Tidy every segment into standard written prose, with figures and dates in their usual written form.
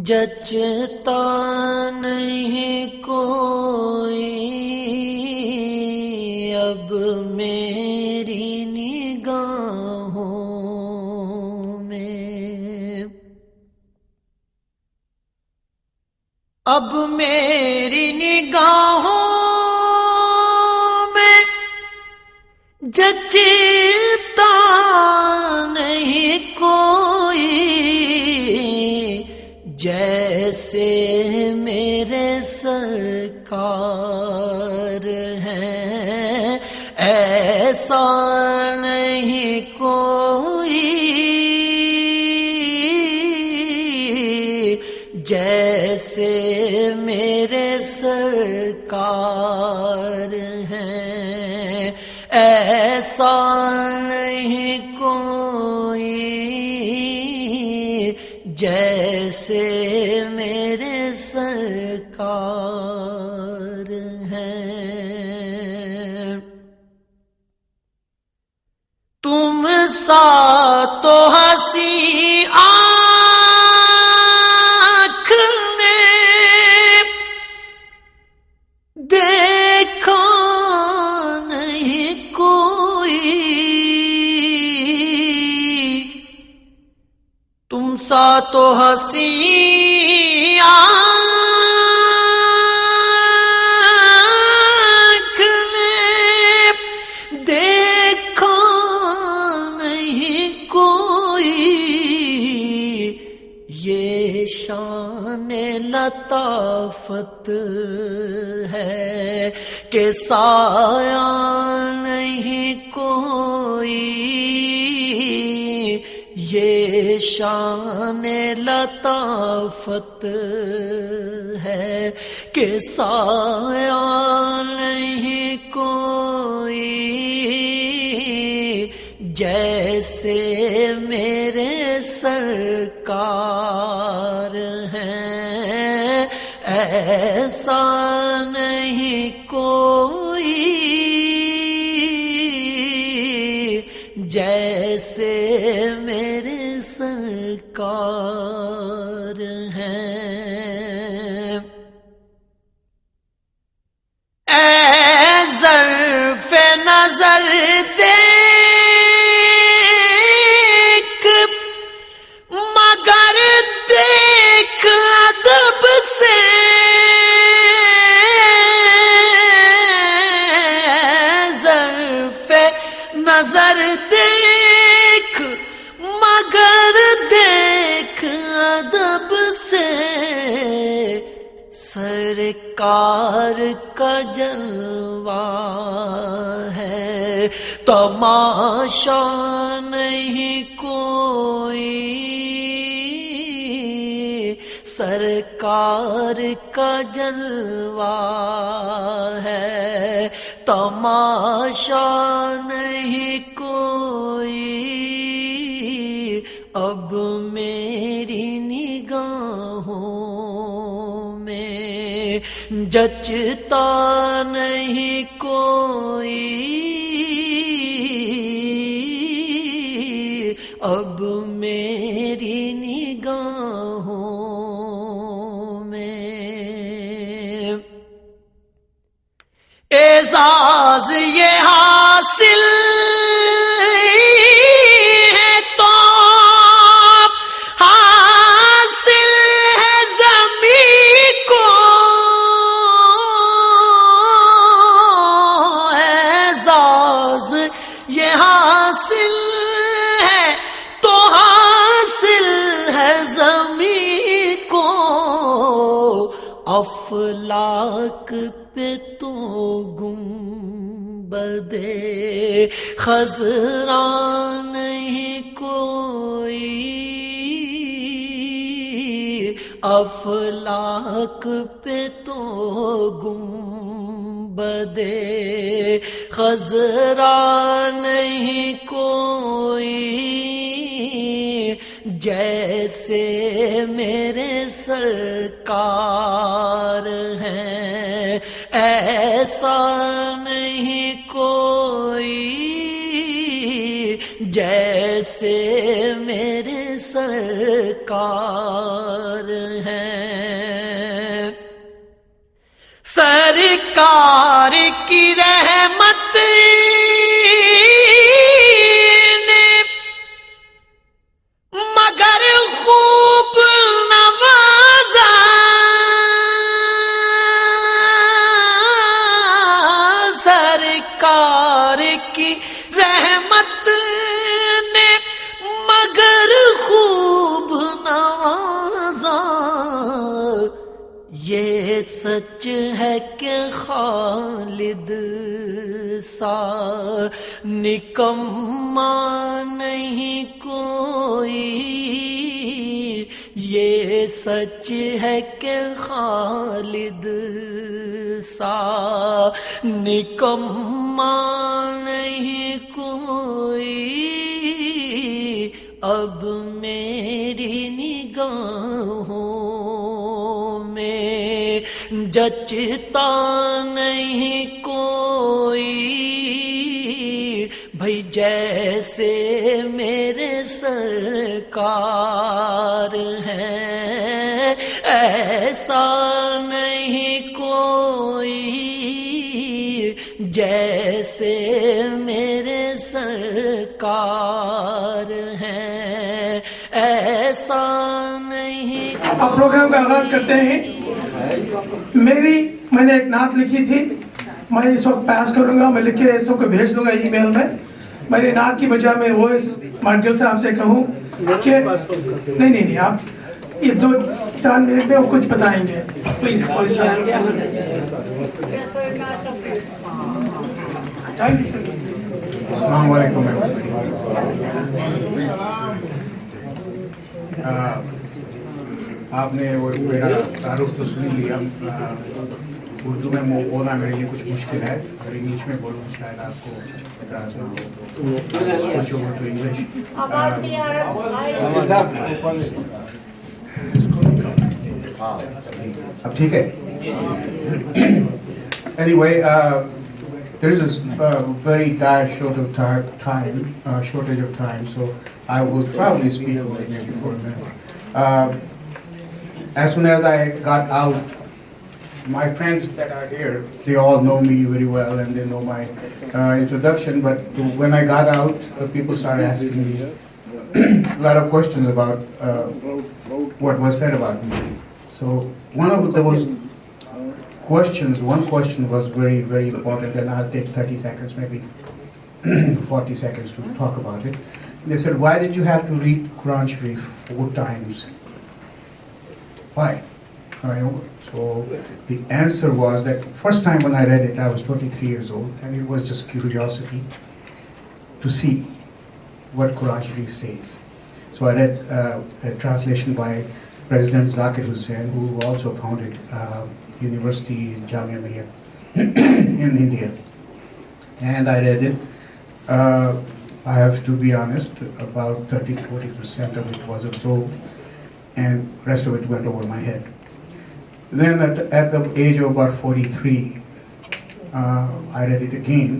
جچتا نہیں کوئی اب میری نگاہوں میں، اب میری نگاہوں میں جچتا نہیں کوئی جیسے میرے سرکار ہیں، ایسا نہیں کوئی جیسے میرے سرکار ہیں، ایسا نہیں کوئی جیسے میرے سرکار ہیں۔ تم سا تو ہنسی آنکھ نے دیکھا نہیں کوئی، تم سا تو ہنسی آنکھ نے دیکھا نہیں کوئی، یہ شان لطافت ہے کہ سایہ نہیں کوئی، یہ شان لطافت ہے کہ سایہ نہیں کوئی جیسے میرے سرکار ہیں، ایسا نہیں کوئی جیسے میرے سرکار ہیں۔ اے ظرف نظر دیکھ مگر دیکھ ادب سے، ظرف نظر دیکھ مگر دیکھ ادب سے، سرکار کا جلوہ ہے تماشا نہیں کوئی، سرکار کا جلوہ ہے تماشا نہیں کوئی، اب میری نگاہوں میں جچتا نہیں کوئی، اب میری نگاہوں میں اعزاز یہ حاصل ہے تو حاصل ہے زمین کو، اعزاز یہ حاصل ہے تو حاصل ہے زمین کو، افلاک پہ تو گنبد خضرا نہیں کوئی، افلاک پہ تو گنبد خضرا نہیں کوئی جیسے میرے سرکار ہیں، ایسا نہیں کوئی جیسے ایسے میرے سرکار ہیں سرکار کی رحمت نے مگر خوب نوازا سرکار کی رحمت نے مگر خوب نوازا یہ سچ ہے کہ خالد سا نکما نہیں کوئی یہ سچ ہے کہ خالد سا نکما نہیں کوئی اب میری نگاہوں میں جچتا نہیں کوئی بھئی جیسے میرے سرکار ہیں ایسا نہیں کوئی جیسے میرے سرکار ہیں ایسا نہیں. اب پروگرام کا آغاز کرتے ہیں. میں نے ایک نعت لکھی تھی, میں اس وقت پیس کروں گا, میں لکھ کے سب کو بھیج دوں گا ای میل میں. میری نعت کی بجائے میں وائس ماڈیول سے آپ سے کہوں کہ نہیں آپ یہ 2-4 منٹ میں وہ کچھ بتائیں گے پلیز. السلام علیکم. آپ نے وہ میرا تعارف تو سن لیا. اردو میں بولنا میرے لیے کچھ مشکل ہے, اور انگلش میں بولوں شاید آپ کو اعتراض نہ ہو. اب ٹھیک ہے. Anyway, there is a very dire shortage of time, so I will probably speak over maybe for a minute. As soon as I got out, my friends that are here, they all know me very well and they know my introduction, but when I got out, people started asking me a lot of questions about what was said about me. So one question was very, very important, and I'll take 30 seconds, maybe 40 seconds to talk about it. They said, why did you have to read Quran Sharif 4 times? Why? So the answer was that first time when I read it, I was 23 years old, and it was just curiosity to see what Quran Sharif says. So I read a translation by President Zakir Hussain, who also founded University Jamia Millia in India. And I read it. I have to be honest, about 30-40% of it was absorbed, and rest of it went over my head. Then at the age of about 43, I read it again.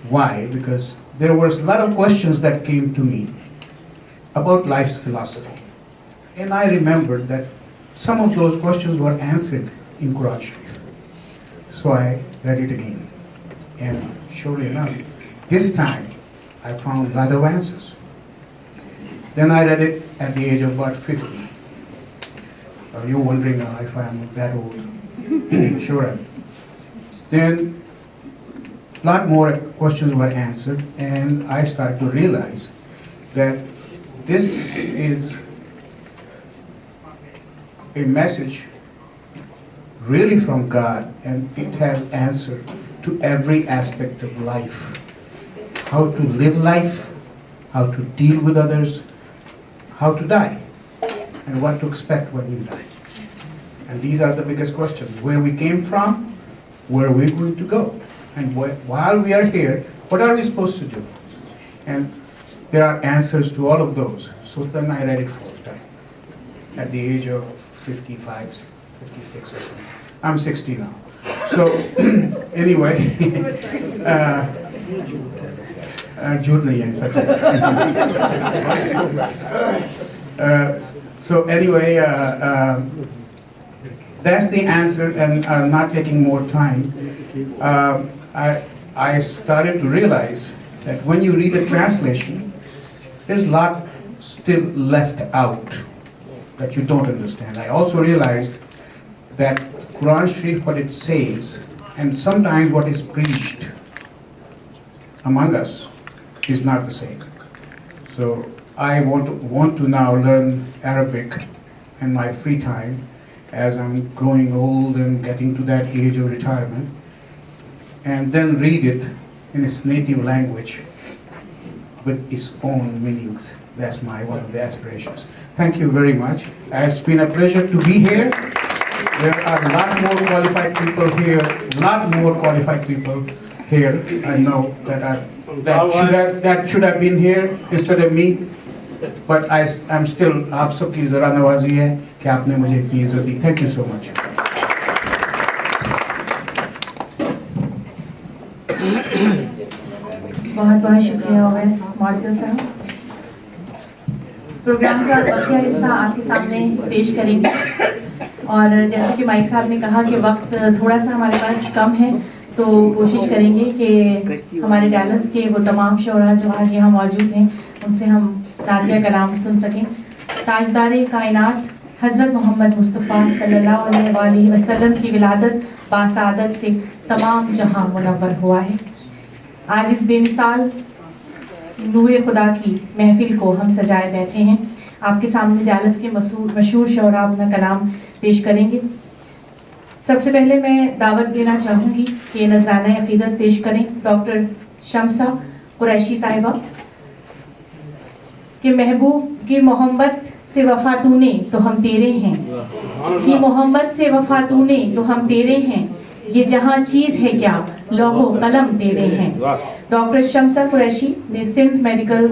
Why? Because there was a lot of questions that came to me about life's philosophy. And I remembered that some of those questions were answered in Quran Sharif. So I read it again. And surely enough, this time I found a lot of answers. Then I read it at the age of about 50. You're wondering if I'm that old. Sure. Then a lot more questions were answered, and I started to realize that this is a message really from God, and it has answer to every aspect of life. How to live life, how to deal with others, how to die, and what to expect when we die. And these are the biggest questions. Where we came from, where are we going to go? And while we are here, what are we supposed to do? And there are answers to all of those. So then I read it 4 times at the age of 55, 56 or something. I'm 60 now. So anyway, جھوٹ نہیں ہے, سچ ہے. So anyway, that's the answer, and I'm not taking more time. I started to realize that when you read a translation, there's a lot still left out that you don't understand. I also realized that Quran Sharif, what it says, and sometimes what is preached among us is not the same. So I want to now learn Arabic in my free time as I'm growing old and getting to that age of retirement, and then read it in its native language with its own meanings. That's one of the aspirations. Thank you very much. It's been a pleasure to be here. There are a lot more qualified people here. I know that should have been here instead of me. But I'm still, آپ سب کی ذرا نوازی ہے کہ آپ نے مجھے اتنی عزت دی. Thank you so much. بہت بہت شکریہ اویس معطل صاحب. پروگرام کا بقیہ حصہ آپ کے سامنے پیش کریں گے, اور جیسے کہ مائک صاحب نے کہا کہ وقت تھوڑا سا ہمارے پاس کم ہے, تو کوشش کریں گے کہ ہمارے ڈیلس کے وہ تمام شعراء جو آج یہاں موجود ہیں ان سے ہم نعتیہ کلام سن سکیں. تاجدار کائنات حضرت محمد مصطفیٰ صلی اللہ علیہ وآلہ وسلم کی ولادت باسعادت سے تمام جہاں منور ہوا ہے. آج اس بے مثال نور خدا کی محفل کو ہم سجائے بیٹھے ہیں. آپ کے سامنے ڈیلس کے مشہور شعراء اپنا کلام پیش کریں گے. سب سے پہلے میں دعوت دینا چاہوں گی کہ نذرانہ عقیدت پیش کریں ڈاکٹر شمسہ قریشی صاحبہ کہ محبوب کی محمد سے وفا تو نے تو ہم تیرے ہیں, کہ محمد سے وفا تو نے تو ہم تیرے ہیں, یہ جہاں چیز ہے کیا لوح و قلم تیرے ہیں. ڈاکٹر شمسہ قریشی نے سندھ میڈیکل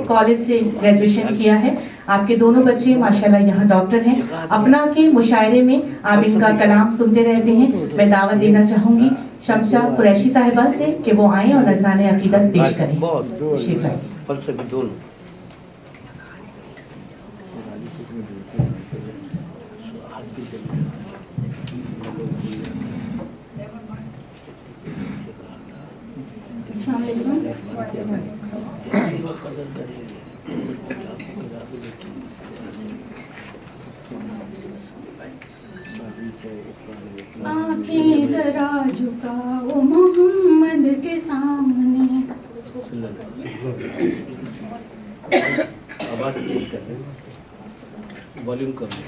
کالج سے گریجویشن کیا ہے. آپ کے دونوں بچے ماشاءاللہ یہاں ڈاکٹر ہیں. اپنا کے مشاعرے میں آپ ان کا کلام سنتے رہتے ہیں. میں دعوت دینا چاہوں گی شمسہ قریشی صاحبہ سے کہ وہ آئیں اور نذرانہ عقیدت پیش کریں. تشریف لائیں. السلام علیکم. آنکھیں ذرا جھکاؤ محمد کے سامنے. آواز تیز کر دیں, والیوم کر دیں.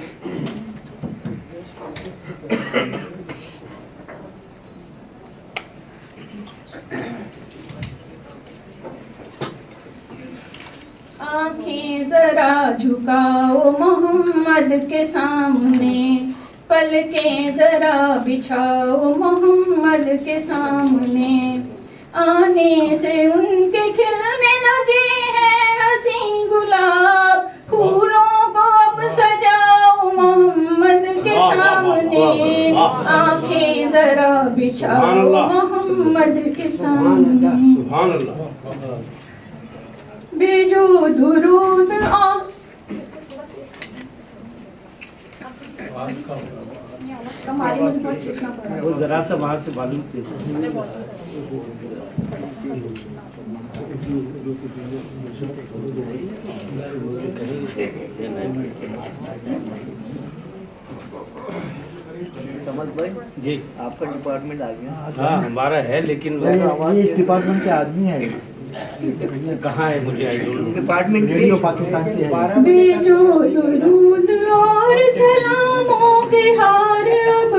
آنکھیں ذرا جھکاؤ محمد کے سامنے, پلکیں ذرا بچھاؤ محمد کے سامنے. آنے سے ان کے کھلنے لگے ہیں حسین گلاب, پھولوں کو اب سجاؤ محمد کے سامنے. آنکھیں ذرا بچھاؤ محمد کے سامنے. بھیجو درود وہ ذرا سا وہاں سے والیوم تیز. جی آپ کا ڈپارٹمنٹ آ گیا. ہاں ہمارا ہے, لیکن اس ڈپارٹمنٹ کے آدمی ہیں. کہاں ہے مجھے ڈپارٹمنٹ ریڈیو پاکستان کی ہے. بھیجو درود اور سلاموں کے ہار اب,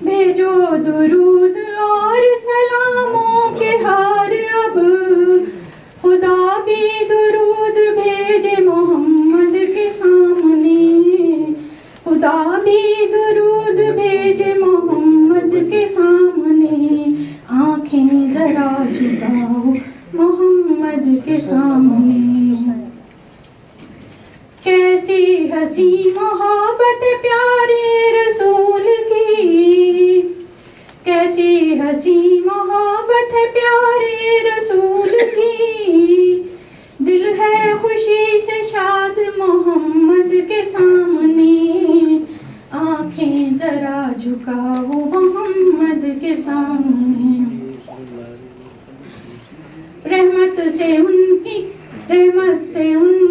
بھیجو درود اور سلاموں کے ہار اب. خدا بھی درود بھیجے محمد کے سامنے, خدا بھی درود بھیجے محمد کے سامنے. آنکھیں ذرا جھکاؤ محمد کے سامنے. کیسی ہنسی محبت پیارے رسول کی, کیسی ہنسی محبت پیارے رسول محمد کے سامنے آنکھیں ذرا جھکاؤ محمد کے سامنے. رحمت سے ان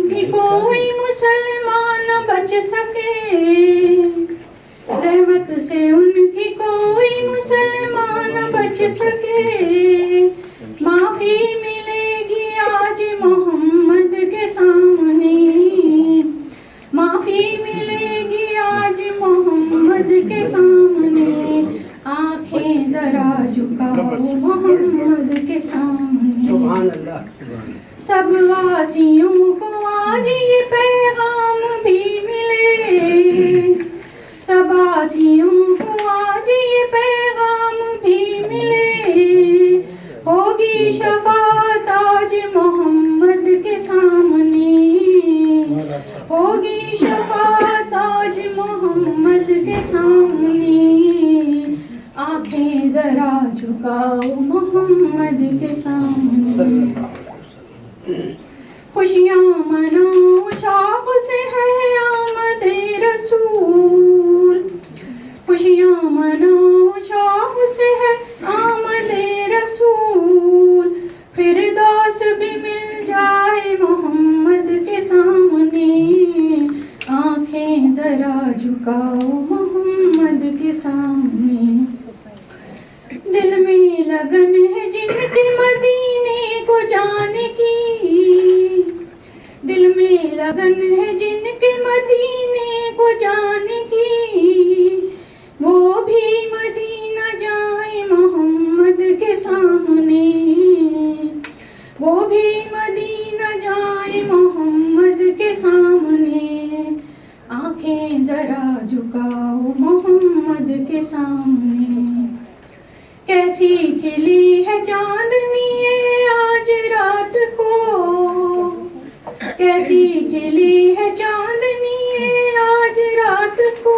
کی کوئی مسلمان نہ بچ سکے. رحمت سے ان کی کوئی مسلمان نہ بچ سکے. معافی ملے گی آج محمد کے سامنے. معافی ملے گی آج محمد کے سامنے. آنکھیں ذرا جھکاؤ محمد کے سامنے. سبحان اللہ. سب واسیوں کو آج یہ پیغام بھی ملے. سب واسیوں کو آج یہ پیغام بھی ملے. ہوگی شفاعت آج محمد کے سامنے. ہوگی شفاعت آج محمد کے سامنے. آنکھیں ذرا جھکاؤ محمد کے سامنے. خوشیاں مناؤ شوق سے ہے آمد رسول. خوشیاں مناؤ شوق سے ہے آمد رسول. فردوس بھی مل جائے محمد کے سامنے. آنکھیں ذرا جھکاؤ محمد کے سامنے. دل میں لگن ہے جن کے مدینے کو جانے کی. دل میں لگن ہے جن کے مدینے کو جانے کی. وہ بھی مدینہ جائیں محمد کے سامنے. وہ بھی مدینہ جائیں محمد کے سامنے. آنکھیں ذرا جھکاؤ محمد کے سامنے. کیسی کھلی ہے چاندنی آج رات کو. کیسی کھلی ہے چاندنی آج رات کو.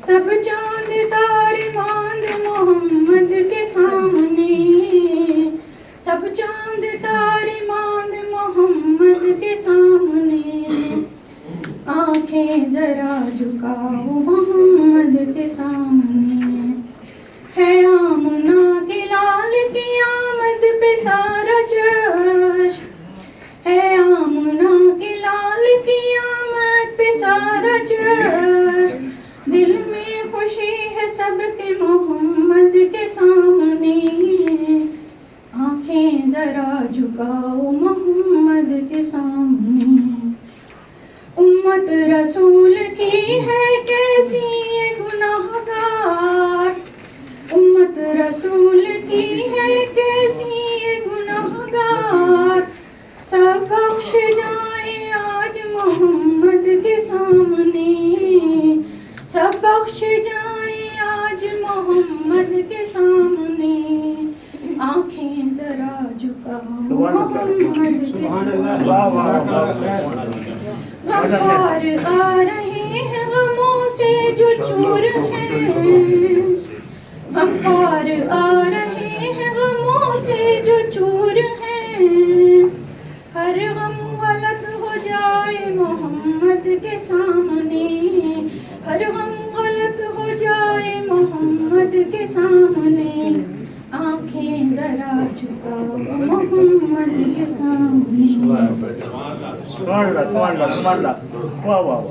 سب چاند تارے باندھ محمد کے سامنے. سب چاند تارے باندھ محمد کے سامنے. آنکھیں ذرا جھکاؤ محمد کے سامنے. ہے آمنہ کے لال کی آمد پہ سارا جشن. ہے آمنہ کے لال کی آمد پہ سارا جشن. دل میں خوشی ہے سب کے محمد کے سامنے. آنکھیں ذرا جھکاؤ محمد کے سامنے. امت رسول کی ہے کیسی یہ گناہ گار. امت رسول کی ہے کیسی یہ گناہ گار. سب بخش جائیں آج محمد کے سامنے. سب بخش جائیں آج محمد کے سامنے. آنکھیں ذرا جھکاؤ محمد کے سامنے. غمخوار آ رہے ہیں غموں سے جو چور ہیں. غمخوار آ رہے ہیں غموں سے جو چور ہیں. ہر غم غلط ہو جائے محمد کے سامنے. ہر غم غلط ہو جائے محمد کے سامنے. آنکھیں ذرا جھکاؤ محمد کے سامنے.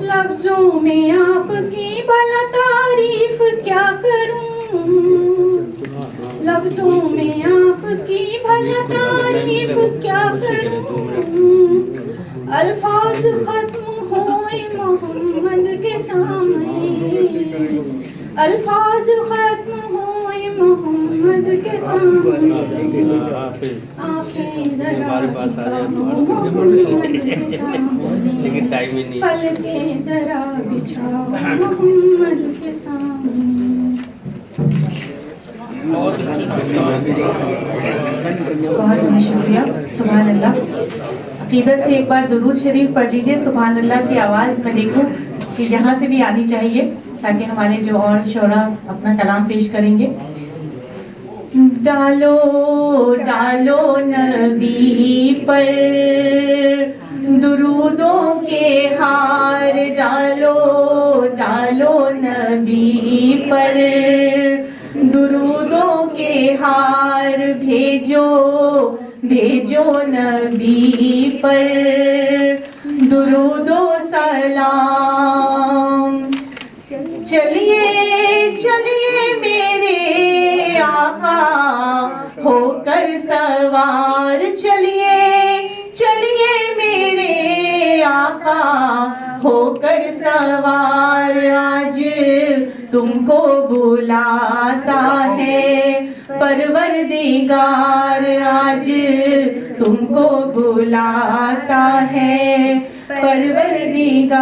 لفظوں میں آپ کی بھلا تعریف کیا کروں. لفظوں میں آپ کی بھلا تعریف کیا کروں. الفاظ ختم ہوئے محمد کے سامنے. الفاظ ختم ہوئے محمد کے سامنے. آنکھیں ذرا جھکاؤ محمد کے سامنے. پلکیں ذرا بچھاؤ محمد کے سامنے. بہت بہت شکریہ. سبحان اللہ. عقیدت سے ایک بار درود شریف پڑھ لیجئے. سبحان اللہ کی آواز میں دیکھوں کہ یہاں سے بھی آنی چاہیے تاکہ ہمارے جو اور شعراء اپنا کلام پیش کریں گے. ڈالو ڈالو نبی پر درودوں کے भेजो भेजो नबी पर दुरूदो सलाम। चलिए चलिए मेरे आका होकर सवार, चलिए चलिए मेरे आका होकर सवार। आज तुमको बुलाता है परवरदिगार, आज तुमको बुलाता है परवरदिगार।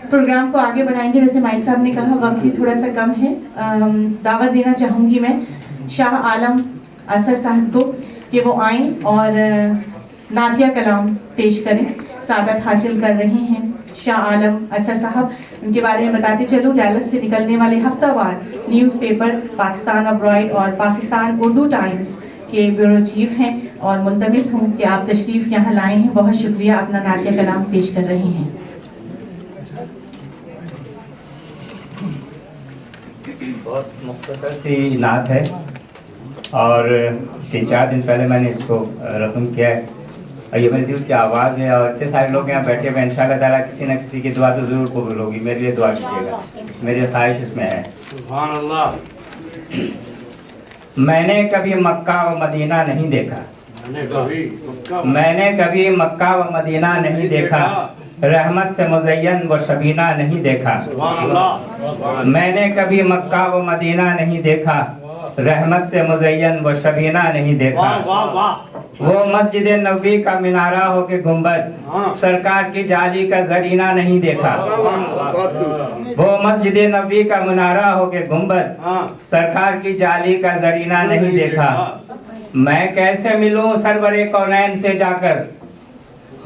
प्रोग्राम को आगे बढ़ाएंगे। जैसे माइक साहब ने कहा वक्त भी थोड़ा सा कम है। दावत देना चाहूँगी मैं शाह आलम असर साहब को कि वो आएँ और नातिया कलाम पेश करें। सादत हासिल कर रहे हैं शाह आलम असर साहब। उनके बारे में बताते चलूँ, डैलस से निकलने वाले हफ्तावार न्यूज़पेपर पाकिस्तान अब्रॉड और पाकिस्तान उर्दू टाइम्स के ब्यूरो चीफ हैं और मुल्तमिस हूँ कि आप तशरीफ़ यहाँ लाए हैं। बहुत शुक्रिया। अपना नातिया कलाम पेश कर रहे हैं। बहुत मुख्तसर सी नात है और 3-4 दिन पहले मैंने इसको रकम किया है और ये मेरे दिल की आवाज़ है और इतने सारे लोग यहाँ बैठे हुए इंशाअल्लाह ताला किसी न किसी की दुआ तो ज़रूर कबूल होगी। मेरे लिए दुआ कीजिएगा, मेरी ख्वाहिश इसमें है। सुभान अल्लाह। मैंने कभी मक्का व मदीना नहीं देखा, मैंने कभी मक्का व मदीना नहीं देखा, रहमत से मुज़य्यन व शबीना नहीं देखा। मैंने कभी मक्का व मदीना नहीं देखा, रहमत से मुज़य्यन व शबीना नहीं देखा। वो मस्जिद नबी का मिनारा हो के गुंबद, सरकार की जाली का जरीना नहीं देखा। वो मस्जिद नबी का मिनारा हो के गुंबद, सरकार की जाली का जरीना नहीं देखा। मैं कैसे मिलूं सरवरे कौनैन से जाकर,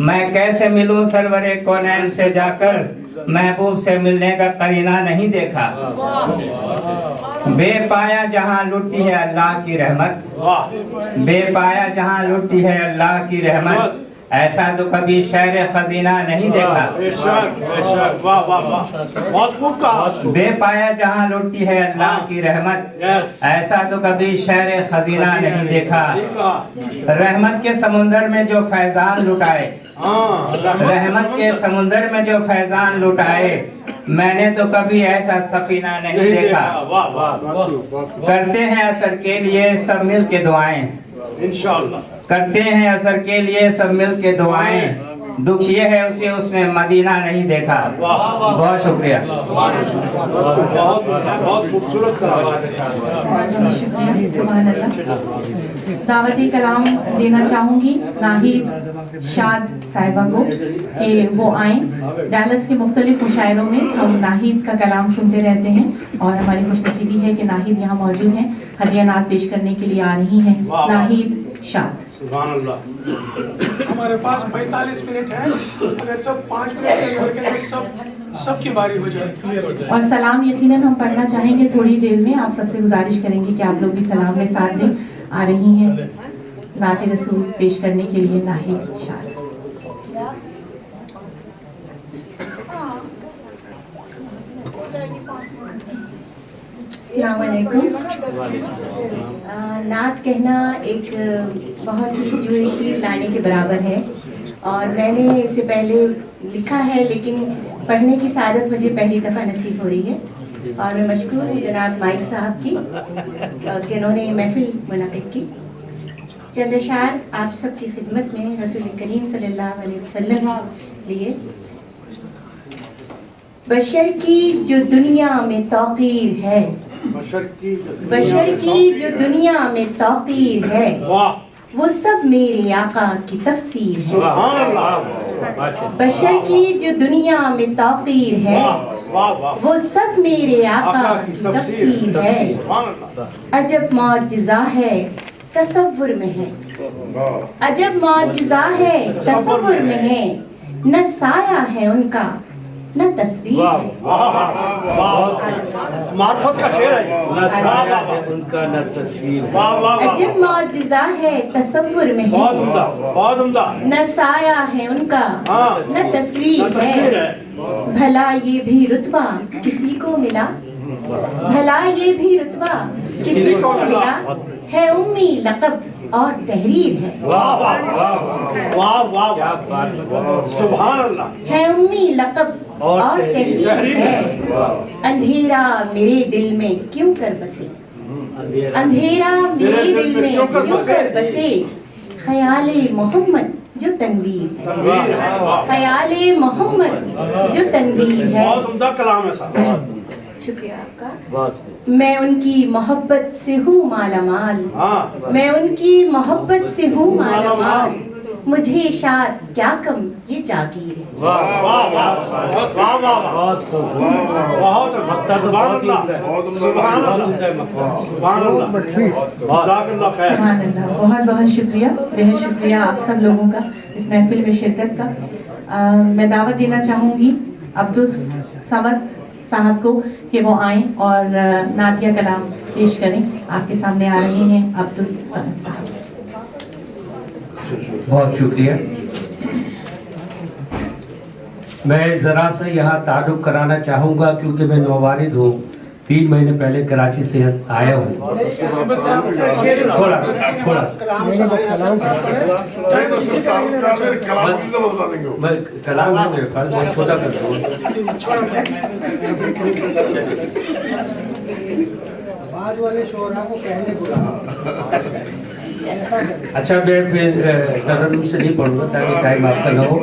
मैं कैसे मिलूं सरवरे कौनैन से जाकर, महबूब से मिलने का करीना नहीं देखा। बेपाया जहां लुटती है अल्लाह की रहमत, बेपाया जहां लुटती है अल्लाह की रहमत, ऐसा तो कभी शहर खजीना नहीं देखा। बेपाया जहां लुटती है अल्लाह की रहमत, ऐसा तो कभी शहर खजीना नहीं देखा। रहमत के समुंदर में जो फैजान लुटाए, रहमत के समुंदर में जो फैजान लुटाए, मैंने तो कभी ऐसा सफीना नहीं देखा। करते हैं असर के लिए सब मिल के दुआएं, इंशाअल्लाह करते हैं असर के लिए सब मिल के दुआएं, दुख ये है उसे उसने मदीना नहीं देखा। बहुत शुक्रिया। बहुत खूबसूरत सुभान अल्लाह। दावती कलाम देना चाहूँगी नाहिद शाद साहिबा को कि वो आएँ। डैलस के मुख्तलिफ मुशायरों में हम नाहिद का कलाम सुनते रहते हैं और हमारी खुशनसीबी है कि नाहिद यहाँ मौजूद हैं, हदिया नात पेश करने के लिए आ रही हैं। नाहिद शाद। हमारे पास 45 मिनट है, अगर सब 5 मिनट के लड़के तो सबकी बारी हो जाए, क्लियर हो जाए। और सलाम यकीनन हम पढ़ना चाहेंगे थोड़ी देर में। आप सबसे गुजारिश करेंगे कि आप लोग भी सलाम में साथ दें। आ रही हैं नाते रसूल पेश करने के लिए नाहिद शाद। अस्सलाम वालेकुम। नात कहना एक बहुत ही जुए शीर लाने के बराबर है और मैंने इससे पहले लिखा है, लेकिन पढ़ने की सादत मुझे पहली दफ़ा नसीब हो रही है और मैं मशकूर हूँ जनाब माइक साहब की कि उन्होंने महफिल मुनक़िद की। चंद अशार आप सबकी खिदमत में रसूल करीम सल्लल्लाहु अलैहि वसल्लम लिए। बशर की जो दुनिया में तौक़ीर है, बशर की जो दुनिया में तौक़ीर है, वो सब मेरे आका की तफसीर है। बशर की जो दुनिया में तौक़ीर है, वो सब मेरे आका की तफसीर है। अजब मौजज़ा है तसव्वुर में है, अजब मौजज़ा है तसव्वुर में है, न साया है उनका न तस्वीर है। मार्फत का शेर है, न साया है उनका न तस्वीर है। अजब मौजज़ा है तसव्वुर में है, बहुत उम्दा, न साया है उनका न तस्वीर है। भला ये भी रुतबा किसी को मिला, भला ये भी रुतबा किसी को मिला है, उम्मी लक़ब और तहरीर है। वाह वाह वाह, सुभान अल्लाह। है उम्मी लक़ब और तहरीर है, अंधेरा मेरे दिल में क्यों कर बसे, अंधेरा मेरे दिल में क्यों कर बसे, ख्याले मोहम्मद जो तनवीर है, ख्याले मोहम्मद जो तनवीर है। बहुत उम्दा कलाम है साहब। शुक्रिया आपका। मैं उनकी मोहब्बत से हूँ मालामाल, मैं उनकी मोहब्बत से हूँ मालामाल, मुझे शाद क्या कम ये जागीर है। वाह वाह वाह वाह वाह, बहुत बहुत बहुत शुक्रिया, बेहद शुक्रिया आप सब लोगों का इस महफिल में शिरकत का। मैं दावत देना चाहूँगी अब्दुल समद साहब को कि वो आएँ और नातिया कलाम पेश करें। आपके सामने आ रहे हैं अब्दुल समद साहब। बहुत शुक्रिया। मैं ज़रा सा यहाँ तारुफ कराना चाहूँगा क्योंकि मैं नौवारिद हूँ, 3 महीने पहले कराची से आया हूँ। थोड़ा मैं कलाम है मेरे पास, मैं छोटा कर दूँ। अच्छा, मैं फिर तरन्नुम से नहीं पढ़ूंगा ताकि टाइम आपका ना हो।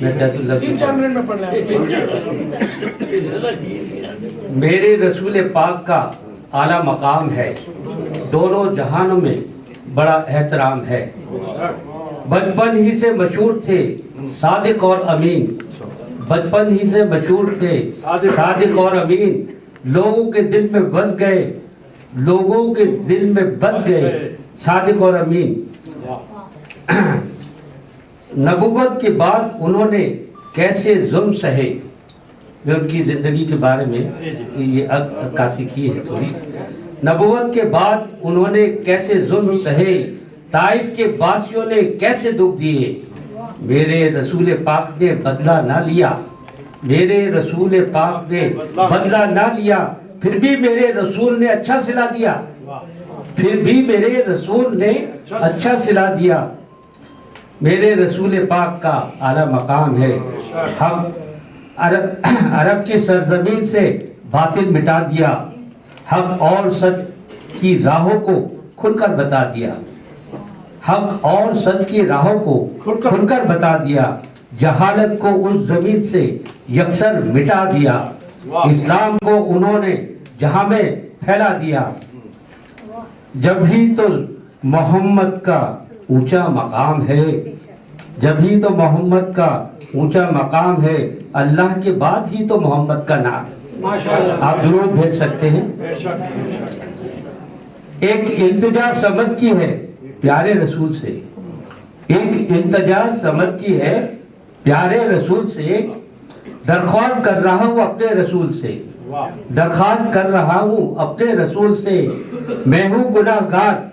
मैं 3-4 मिनट में पढ़ मेरे रसूल पाक का आला मकाम है, दोनों जहानों में बड़ा एहतराम है। बचपन ही से मशहूर थे सादिक और अमीन, बचपन ही से मशहूर थे सादिक और अमीन, लोगों के दिल में बस गए, लोगों के दिल में बस गए सादिक और अमीन। नबुव्वत के बाद उन्होंने कैसे जुल्म सहे, मैं उनकी ज़िंदगी के बारे में ये अक्कासी की है थोड़ी। नबुव्वत के बाद उन्होंने कैसे जुल्म सहे, ताइफ के बासियों ने कैसे दुख दिए, मेरे रसूल पाक ने बदला ना लिया, मेरे रसूल पाक ने बदला ना लिया, फिर भी मेरे रसूल ने अच्छा सिला दिया, फिर भी मेरे रसूल ने अच्छा सिला दिया। मेरे रसूल पाक का आला मकाम है। हम अरब की सरजमीन से बातिल मिटा दिया, हक और सच की राहों को खुलकर बता दिया, हक और सच की राहों को खुलकर बता दिया, जहालत को उस जमीन से यकसर मिटा दिया, इस्लाम को उन्होंने जहां में फैला दिया। जब ही तो मोहम्मद का ऊंचा मकाम है, जब ही तो मोहम्मद का ऊंचा मकाम है, अल्लाह के बाद ही तो मोहम्मद का नाम। आप दुरूद भेज सकते हैं। एक इल्तिजा समद की है प्यारे रसूल से, एक इल्तिजा समद की है प्यारे रसूल से, दरख्वास्त कर रहा हूँ अपने रसूल से, दरख्वास्त कर रहा हूँ अपने रसूल से, मैं हूँ गुनाहगार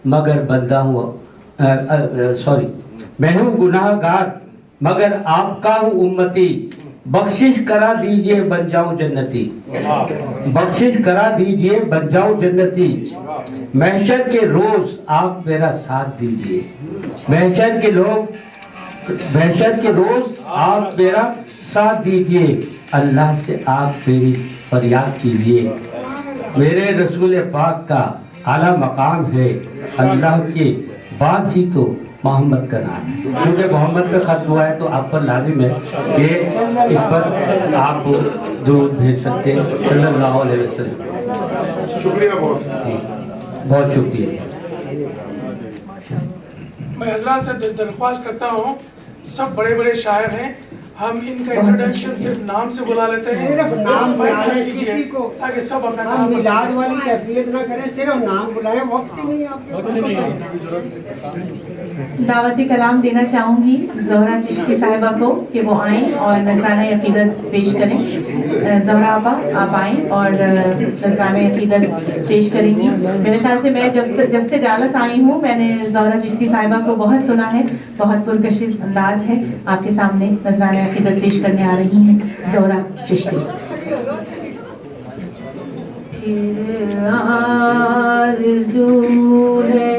मगर बंदा हूँ, सॉरी, मैं हूँ गुनाहगार मगर आपका हूँ उम्मती, बख्शिश करा दीजिए बन जाऊं जन्नती, बख्शिश करा दीजिए बन जाऊं जन्नती, महशर के रोज आप मेरा साथ दीजिए, महशर के रोज आप मेरा साथ दीजिए, अल्लाह से आप मेरी फरियाद कीजिए। मेरे रसूल पाक का आला मकाम है, अल्लाह के बाद ही तो मोहम्मद का नाम है, क्योंकि मोहम्मद पे खत्म हुआ है तो आप पर लाजिम है कि इस पर आप दुरूद भेज सकते हैं सल्लल्लाहु अलैहि वसल्लम। शुक्रिया, बहुत शुक्रिया। मैं हजरात से दरख्वास्त करता हूँ, सब बड़े बड़े शायर हैं, हम इनका इंट्रोडक्शन सिर्फ नाम से बुला लेते हैं, सिर्फ नाम बुलाएं कीजिए ताकि सब अपना हम काम मिलाद वाली कैफियत ना करें, सिर्फ नाम बुलाएं, वक्त ही नहीं है आपके। दावती कलाम देना चाहूँगी ज़ोहरा चिश्ती साहिबा को कि वो आएँ और नज़राना अक़ीदत पेश करें। ज़ोहरा आपा आप आएँ और नज़राना अक़ीदत पेश करेंगी। मेरे ख्याल से मैं जब से डालस आई हूँ मैंने ज़ोहरा चिश्ती साहिबा को बहुत सुना है, बहुत पुरकशिश अंदाज है। आपके सामने नज़राना अक़ीदत पेश करने आ रही हैं ज़ोहरा चिश्ती। फिर आरज़ू है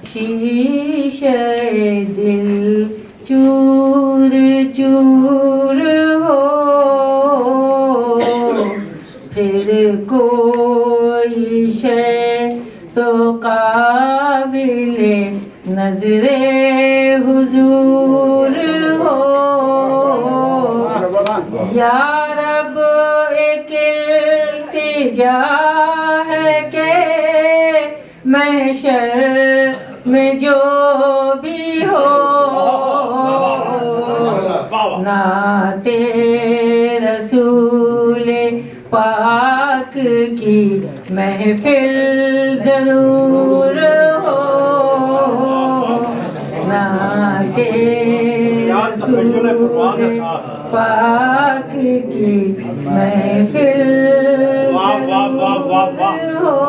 शीशे दिल चूर चूर हो, फिर कोई शय तो काबिले नजरे हुजूर हो। या रब एक इल्तिजा है के महशर में जो भी हो, नाते रसूले पाक की महफिल जरूर हो, नाते रसूले पाक की महफिल जरूर हो।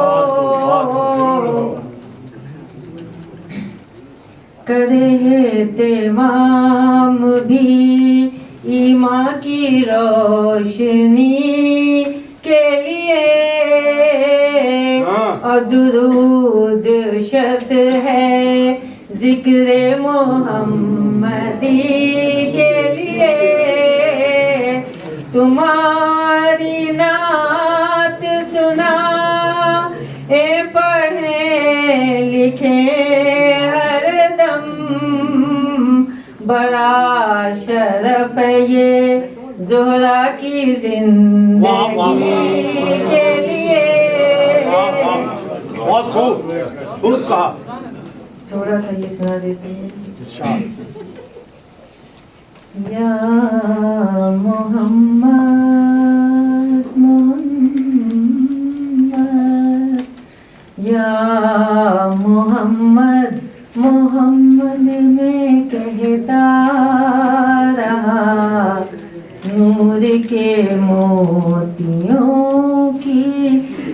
करे है तेमाम भी ईमां की रोशनी के लिए, और दुरूद शत है जिक्र मोहम्मदी के लिए। तुम्हारी नात सुना ए पढ़े लिखे हरदम, बड़ा शरफ ये ज़ोहरा की जिंदगी के लिए। बहुत खूब दुरुस्त कहा। थोड़ा सा ये सुना देते हैं। या मोहम्मद मोहम्मद, या मोहम्मद मोहम्मद में कहता रहा, नूर के मोतियों की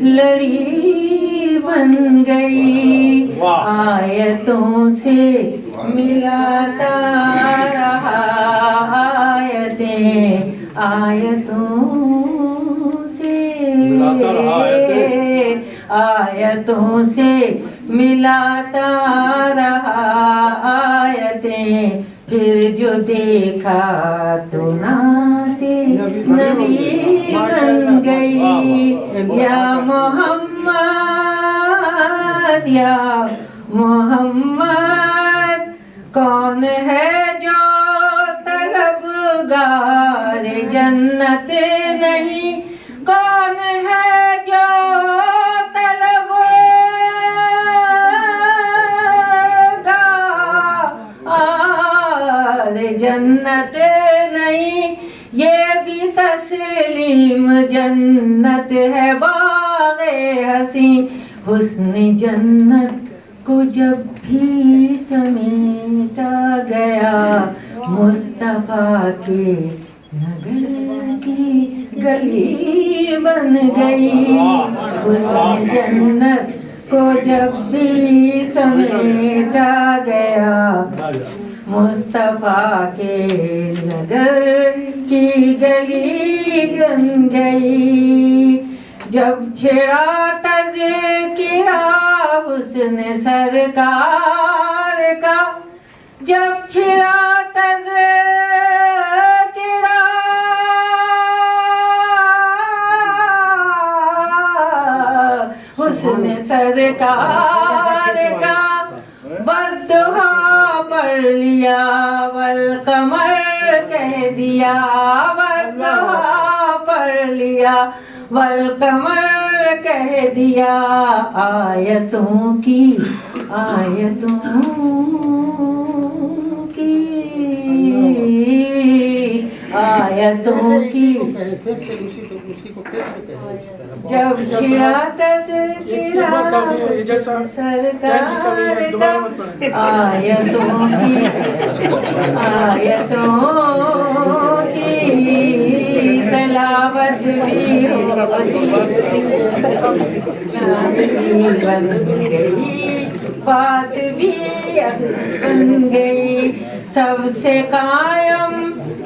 लड़ी बन गई, आयतों से मिलाता रहा, आयतें आयतों से, आयतों से मिलाता रहा आयतें। फिर जो देखा तो नाते नबी बन गई। या मोहम्मद या मोहम्मद, कौन है जो तलबगार जन्नत नहीं, कौन है जो तलबगार जन्नत नहीं। ये भी तस्लीम जन्नत है बाग़े हसी, हुस्न जन्नत को जब भी समेटा गया, मुस्तफा के नगर की गली बन गई। हुस्न जन्नत को जब भी समेटा गया, मुस्तफा के नगर की गली बन गई। जब छिड़ा तज़किरा हुस्न सरकार का, जब छिड़ा तज़किरा हुस्न सरकार का, बद्दुआ पढ़ लिया वल कमर कह दिया, बद्दुआ पढ़ लिया वल कमर कह दिया। आयतों की आयतों की आयतों की जब छिड़ा तज़किरा सरकार का, आयतों की तलावत भी बन गई, बात भी बन गई। सबसे कायम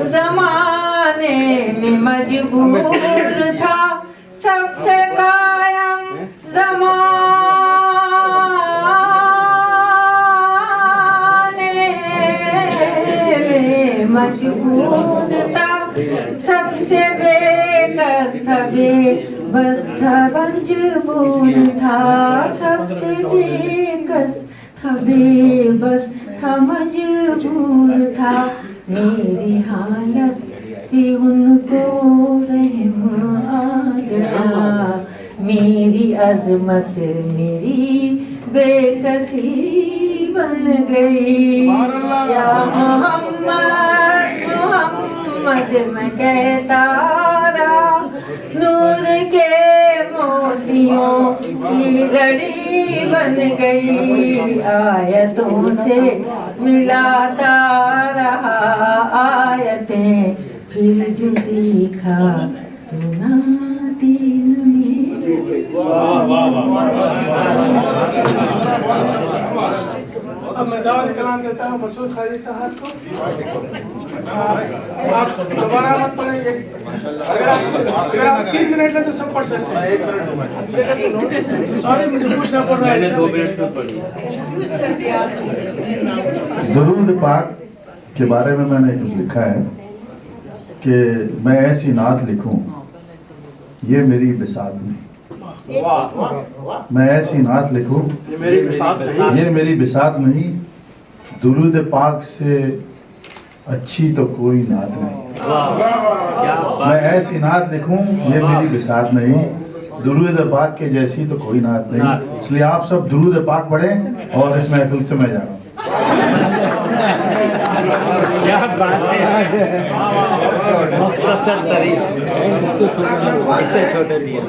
जमाने में मजबूर था, सबसे कायम ज़माने में मजबूर था, सबसे बेकस था, बेबस था, मजबूर था, सबसे बेकस था, बेबस था, मजबूर था। मेरी हालत पे उनको रहम आ गया, मेरी अजमत मेरी बेकसी बन गई। या मोहम्मद मोहम्मद मैं कहता रहा, नूर के मोतियों की लड़ी बन गई, आयतों से मिलाता रहा आयतें, फिर जो देखा तो ना दीन में। अब मैं दावत कलाम देता हूँ मसूद खाजी साहब को। आप दोबारा मत पढ़ेंगे, अगर आप 3 मिनट में तो सब पढ़ सकते हैं। सॉरी मुझे पूछना पड़ रहा है। 2 मिनट में पढ़िए। दुरूद पाक के बारे में मैंने कुछ लिखा है कि मैं ऐसी नात लिखूं, ये मेरी बिसात नहीं। मैं ऐसी नात लिखूं, ये मेरी बिसात नहीं। दुरूद पाक से अच्छी तो कोई नात नहीं। मैं ऐसी नात लिखूं, ये मेरी बिसात नहीं। दुरूद पाक के जैसी तो कोई नात नहीं। इसलिए आप सब दुरूद पाक पढ़ें और इस महफिल से मैं जा रहा हूँ। क्या बात है, मुख्तसर तरीन, इससे छोटे दिए।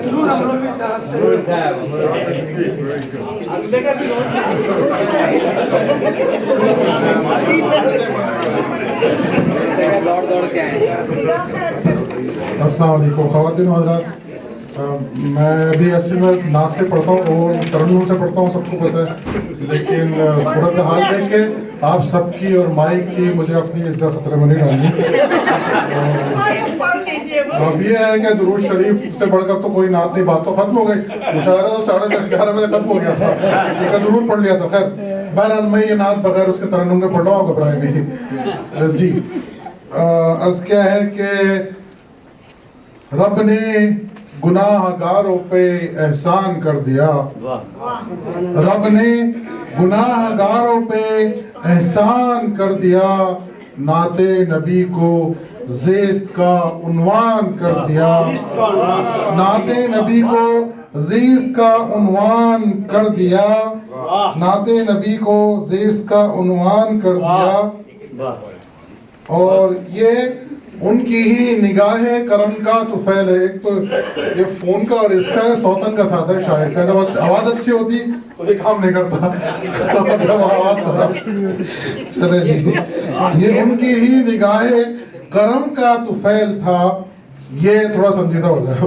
दौड़ के आए। अस्सलाम वालेकुम ख़वातीन व हज़रात, मैं भी असल में नाज से पढ़ता हूँ और तरन्नुम से पढ़ता हूँ, सबको पता है। लेकिन सूरत हाल देख के आप सबकी और माइक की मुझे अपनी इज्जत खतरे में नहीं डालनी। अब ये है कि दुरूद शरीफ से बढ़कर तो कोई नात नहीं, बात तो खत्म हो गई। मुशायरा तो 11:30 बजे खत्म हो गया था, एक दुरूद पढ़ लिया था। खैर बहरहाल मैं ये नात बगैर उसके तरन्नुम के पढ़ रहा हूँ, घबराए नहीं जी। अर्ज क्या है कि रब ने गुनाहगारों पे एहसान कर दिया, रब ने गुनाहगारों पे एहसान कर दिया, नाते नबी को ज़ेस्त का उन्वान कर दिया, नाते नबी को ज़ेस्त का उन्वान कर दिया, नाते नबी को ज़ेस्त का उन्वान कर दिया। और ये उनकी ही निगाहे करम का तुफैल है। एक तो ये फोन का और इसका है, सौतन का साथ है शायर का। जब आवाज अच्छी होती तो ये काम नहीं करता, जब आवाज चले ये उनकी ही निगाहे करम का तुफैल था। ये थोड़ा संजीदा हो जाए,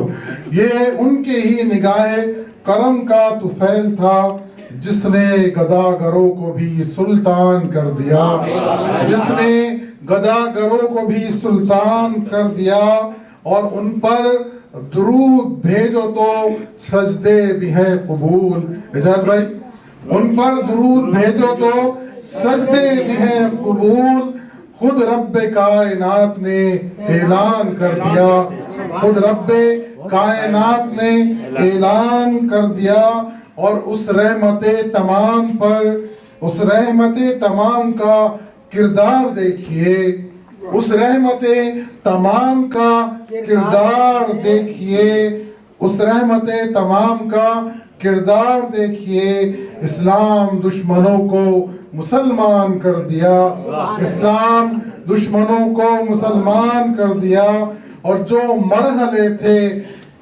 ये उनकी ही निगाहे करम का तुफैल था, जिसने गदागरों को भी सुल्तान कर दिया, जिसने गदागरों को भी सुल्तान कर दिया। और उन पर दुरूद भेजो तो सजदे भी है कबूल। इजाज़ भाई, उन पर दुरूद भेजो तो सजदे भी है कबूल। खुद रब्बे कायनात ने ऐलान कर दिया, खुद रब्बे कायनात ने ऐलान कर दिया। और उस रहमते तमाम पर, उस रहमते तमाम का किरदार देखिए, उस रहमते तमाम का किरदार देखिए, उस रहमते तमाम का किरदार देखिए। इस्लाम दुश्मनों को मुसलमान कर दिया, इस्लाम दुश्मनों को मुसलमान कर दिया। और जो मरहले थे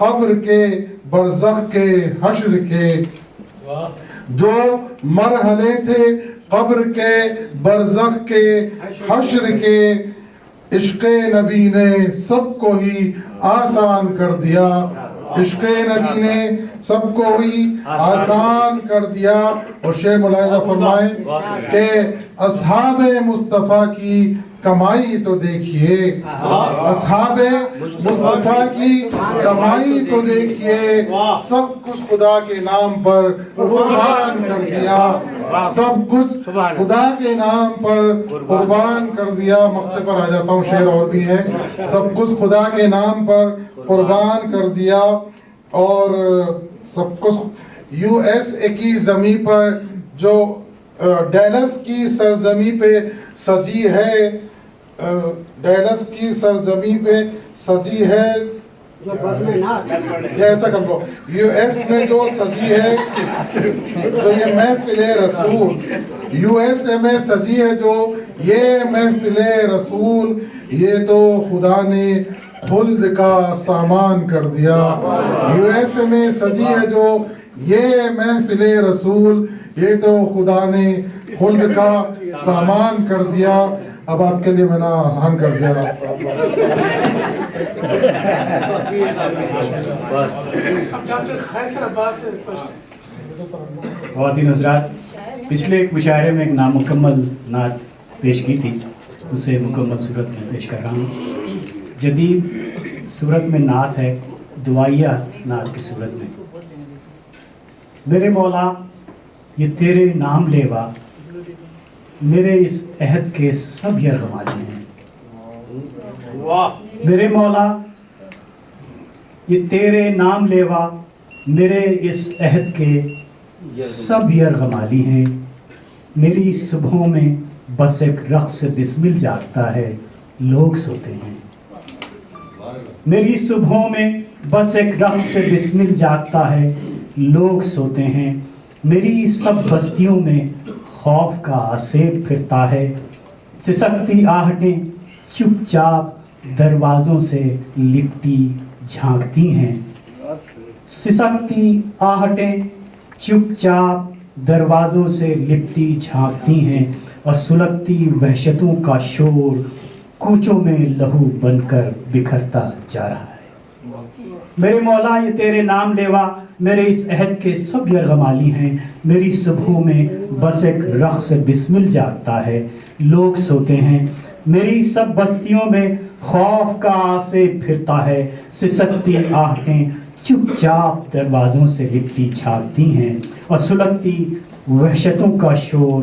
कब्र के, बरज़ख के, हश्र के, जो मरहले थे कब्र के, बरज़ख के, हश्र के, इश्क़ नबी ने सबको ही आसान कर दिया। इश्क़ नबी ने सबको ही आसान कर दिया। और शेर मुलाहिजा फरमाए कि असहाबे मुस्तफ़ा की कमाई तो देखिए, असहाबे मुस्तफ़ा की कमाई तो देखिए, सब कुछ खुदा के नाम पर कुर्बान कर दिया, सब कुछ खुदा के नाम पर कुर्बान कर दिया। मक्ते पर आ जाता हूँ, शेर और भी है। सब कुछ खुदा के नाम पर कुर्बान कर दिया और सब कुछ यूएसए की ज़मीं पर जो डैलस की सरजमी पे सजी है, डैलस की सरजमी पे सजी है, ऐसा कर लो, यूएस में जो सजी है, तो ये महफिले रसूल, यूएसए में सजी है जो ये महफिले रसूल, ये तो खुदा ने खुल्द का सामान कर दिया। यूएसए में सजी है जो ये महफिले रसूल, ये तो खुदा ने खुल्द का सामान कर दिया। अब आपके लिए मैंने आसान कर दिया रास्ता। ख़वातीन हज़रात, पिछले एक मुशायरे में एक नामुकम्मल नात पेश की थी, उसे मुकम्मल सूरत में पेश कर रहा हूँ। जदीद सूरत में नात है, दुआइया नात की सूरत में। मेरे मौला ये तेरे नाम लेवा, मेरे इस अहद के सब यरगमाली हैं। मेरे मौला ये तेरे नाम लेवा, मेरे इस अहद के सब यरगमाली हैं। मेरी सुबहों में बस एक रक़्स बिस्मिल जागता है, लोग सोते हैं। मेरी सुबहों में बस एक रक़्स बिस्मिल जागता है, लोग सोते हैं। मेरी सब बस्तियों में खौफ का आसेब फिरता है, सिसकती आहटें चुपचाप दरवाज़ों से लिपटी झांकती हैं। सिसकती आहटें चुपचाप दरवाज़ों से लिपटी झांकती हैं और सुलगती वहशतों का शोर कूचों में लहू बनकर बिखरता जा रहा है। मेरे मौला ये तेरे नाम लेवा, मेरे इस अहद के सब यरगमाली हैं। मेरी सुबहों में बस एक रक़्स बिस्मिल जागता है, लोग सोते हैं। मेरी सब बस्तियों में खौफ का आसेब फिरता है, सिसकती आहटें चुपचाप दरवाज़ों से लिपटी झांकती हैं और सुलगती वहशतों का शोर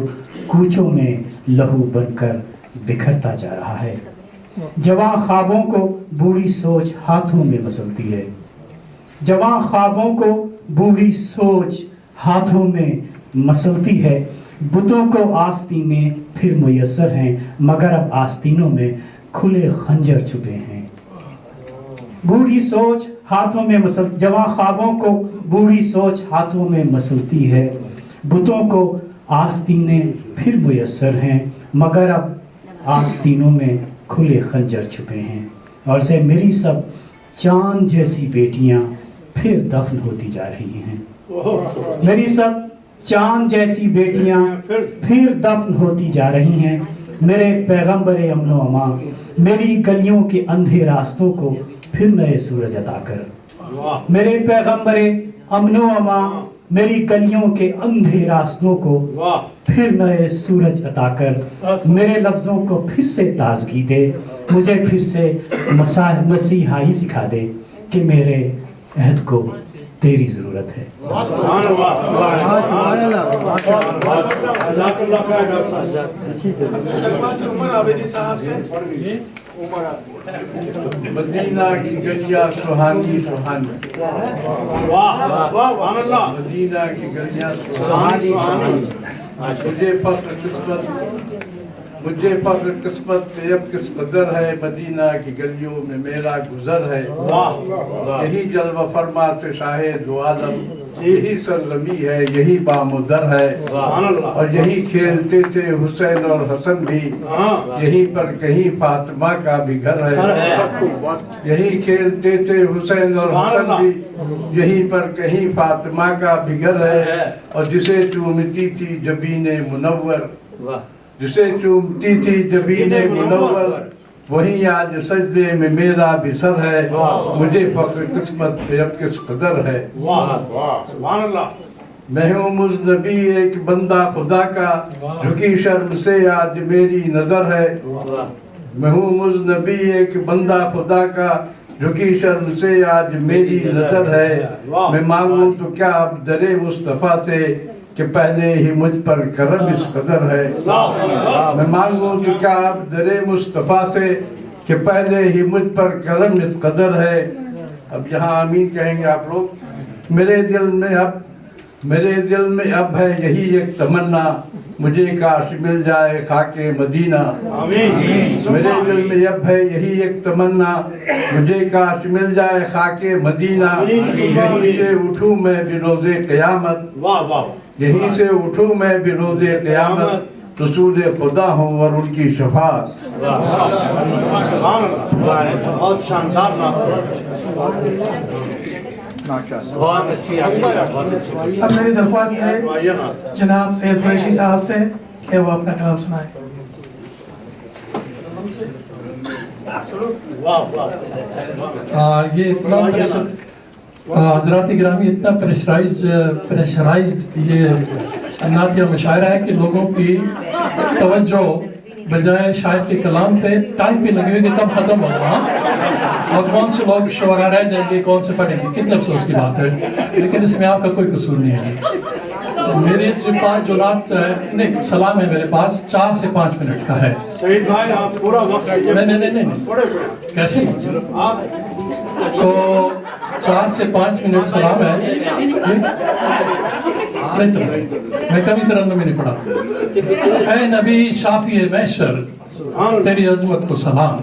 कूचों में लहू बनकर बिखरता जा रहा है। जवां ख्वाबों को बूढ़ी सोच हाथों में मसलती है, जवां ख्वाबों को बूढ़ी सोच हाथों में मसलती है। बुतों को आस्तीने फिर मुयस्सर हैं, मगर अब आस्तीनों में खुले खंजर छुपे हैं। बूढ़ी सोच हाथों में जवां ख्वाबों को बूढ़ी सोच हाथों में मसलती है। बुतों को आस्तीने फिर मुयस्सर हैं, मगर अब आस्तीनों में खुले खंजर छुपे हैं। और से मेरी सब चांद जैसी बेटियां फिर दफन होती जा रही हैं। मेरी सब चांद जैसी बेटियां फिर दफन होती जा रही हैं। मेरे पैगंबरे अमनो अमा, मेरी गलियों के अंधे रास्तों को फिर नए सूरज अता कर। मेरे पैगंबरे अमनो अमा, मेरी गलियों के अंधे रास्तों को फिर नए सूरज अता कर। मेरे लफ्ज़ों को फिर से ताजगी दे, मुझे फिर से मसीहाई सिखा दे कि मेरे अहद को तेरी ज़रूरत है। मदीना की गलियां सुहानी सुहानी, मदीना की गलियां सुहानी सुहानी। मुझे फख्र किस्मत पे अब किस कदर है, मदीना की गलियों में मेरा गुजर है। यही जलवा फरमाते शाहे दो आलम, यही सरजमी है, यही बामुदर है। और यही खेलते थे हुसैन और हसन भी, यहीं पर कहीं फातिमा का भी घर है। यही खेलते थे हुसैन और हसन भी, यहीं पर कहीं फातिमा का भी घर है। और जिसे चूमती थी जबीने मुनव्वर, जिसे चूमती थी जबीने मुनव्वर, वही आज सजदे में मेरा भी सर है, मुझे फख्र किस्मत पे अब किस कदर है। मैं हूँ मुज़नबी एक बंदा खुदा का, झुकी शर्म से आज मेरी नजर है। मैं हूँ मुज़नबी एक बंदा खुदा का, झुकी शर्म से आज मेरी नजर है। मैं मांगूं तो क्या अब दरे मुस्तफ़ा से, कि पहले ही मुझ पर करम इस कदर है। मैं मांगूं तो क्या अब दरे मुस्तफ़ा से, कि पहले ही मुझ पर करम इस कदर है। अब यहाँ आमीन कहेंगे आप लोग। मेरे दिल में अब है यही एक तमन्ना, मुझे काश मिल जाए खाके मदीना। मेरे दिल में अब है यही एक तमन्ना, मुझे काश मिल जाए खाके मदीना। यहीं से उठूं मैं भी रोज़े क़यामत, यहीं से उठूं मैं भी रोज़े क़यामत, रसूल खुदा हूँ और उनकी शफाअत। बहुत शानदार बहुत अच्छी। अब मेरी दरख्वास्त है जनाब सैयद कुरैशी साहब से कि वो अपना कलाम सुनाए। ये इतना हजरात गिरामी इतना प्रेशराइज ये नातिया मुशायरा है कि लोगों की तवज्जो बजाय शायद के कलाम पे टाइम पे लगी हुई कि कब खत्म होगा, और कौन से लोग शुरा रह जाएंगे, कौन से पढ़ेंगे। कितने अफसोस की बात है, लेकिन इसमें आपका कोई कसूर नहीं है। मेरे पास जो रात नहीं सलाम है मेरे पास 4 से 5 मिनट का है। शहीद भाई आप पूरा वक्त नहीं कैसे तो 4 से 5 मिनट सलाम है। नहीं तो मैं कभी तरन्नुम में नहीं पढ़ा। ऐ नबी शाफी महशर तेरी अजमत को सलाम।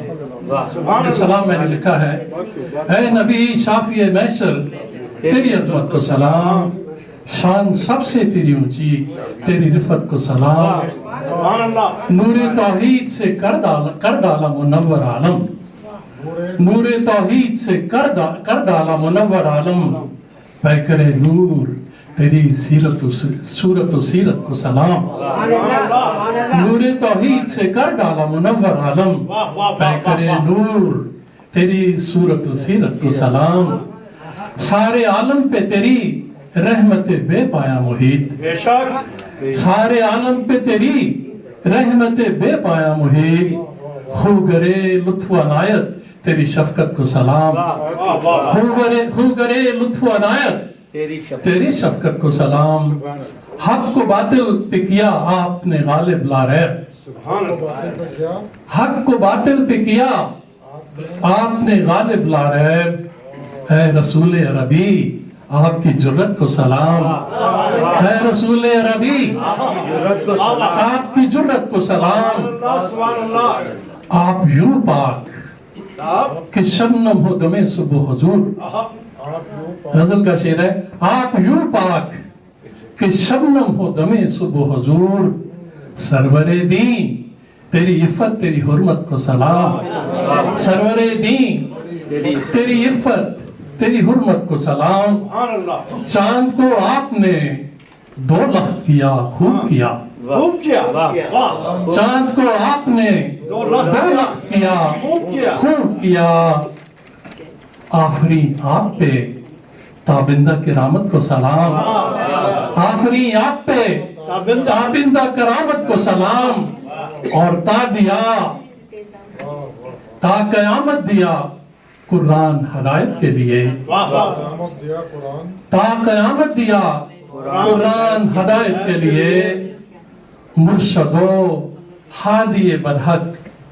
ये सलाम मैंने लिखा है। ऐ नबी शाफी महशर तेरी अजमत को सलाम, शान सबसे तेरी ऊंची तेरी रिफत को सलाम। नूरे तौहीद से कर डाला मुनव्वर आलम, नूरे तौहीद से कर डाला मुनव्वर आलम। पैकरे नूर तेरी सूरत सीरत को सलाम। नूरे तौहीद से कर डाला मुनव्वर आलम, पैकरे नूर तेरी सूरत सीरत को सलाम। सारे आलम पे तेरी रहमत बेपाया मुहीत, सारे आलम पे तेरी रहमत बेपाया मुहीत। खूगरे लुत्फ अनायत तेरी शफकत को सलाम। खूगरे लुत्फ अनायत तेरी शफकत को सलाम। हक को बातिल पे किया आपने गालिब ला रैब, हक को बातिल पे किया आपने गालिब ला रैब। ऐ रसूल अरबी आपकी जुर्रत को सलाम। ऐ रसूल अरबी आपकी जुर्रत को सलाम। आप यूं पाक कि शबनम हो दमे सुबह हुजूर। गजल का शेर है। आप यूं पाक कि शबनम हो दमे सुबह हुजूर। सरवरे दी तेरी इफ़्फ़त तेरी हुर्मत को सलाम। सरवरे दी तेरी इफ़्फ़त तेरी हुर्मत को सलाम। चांद को आपने 2 लख्त किया खूब किया, चांद को आपने 2 लख्त किया खूब किया। आफरी आप पे ताबिंदा करामत को सलाम। आफरी आप पे ताबिंदा करामत को सलाम। और ता दिया ता कयामत दिया कुरान हदायत के लिए। ता कयामत दिया कुरान हदायत के लिए। मुर्शदो हादिए बरहक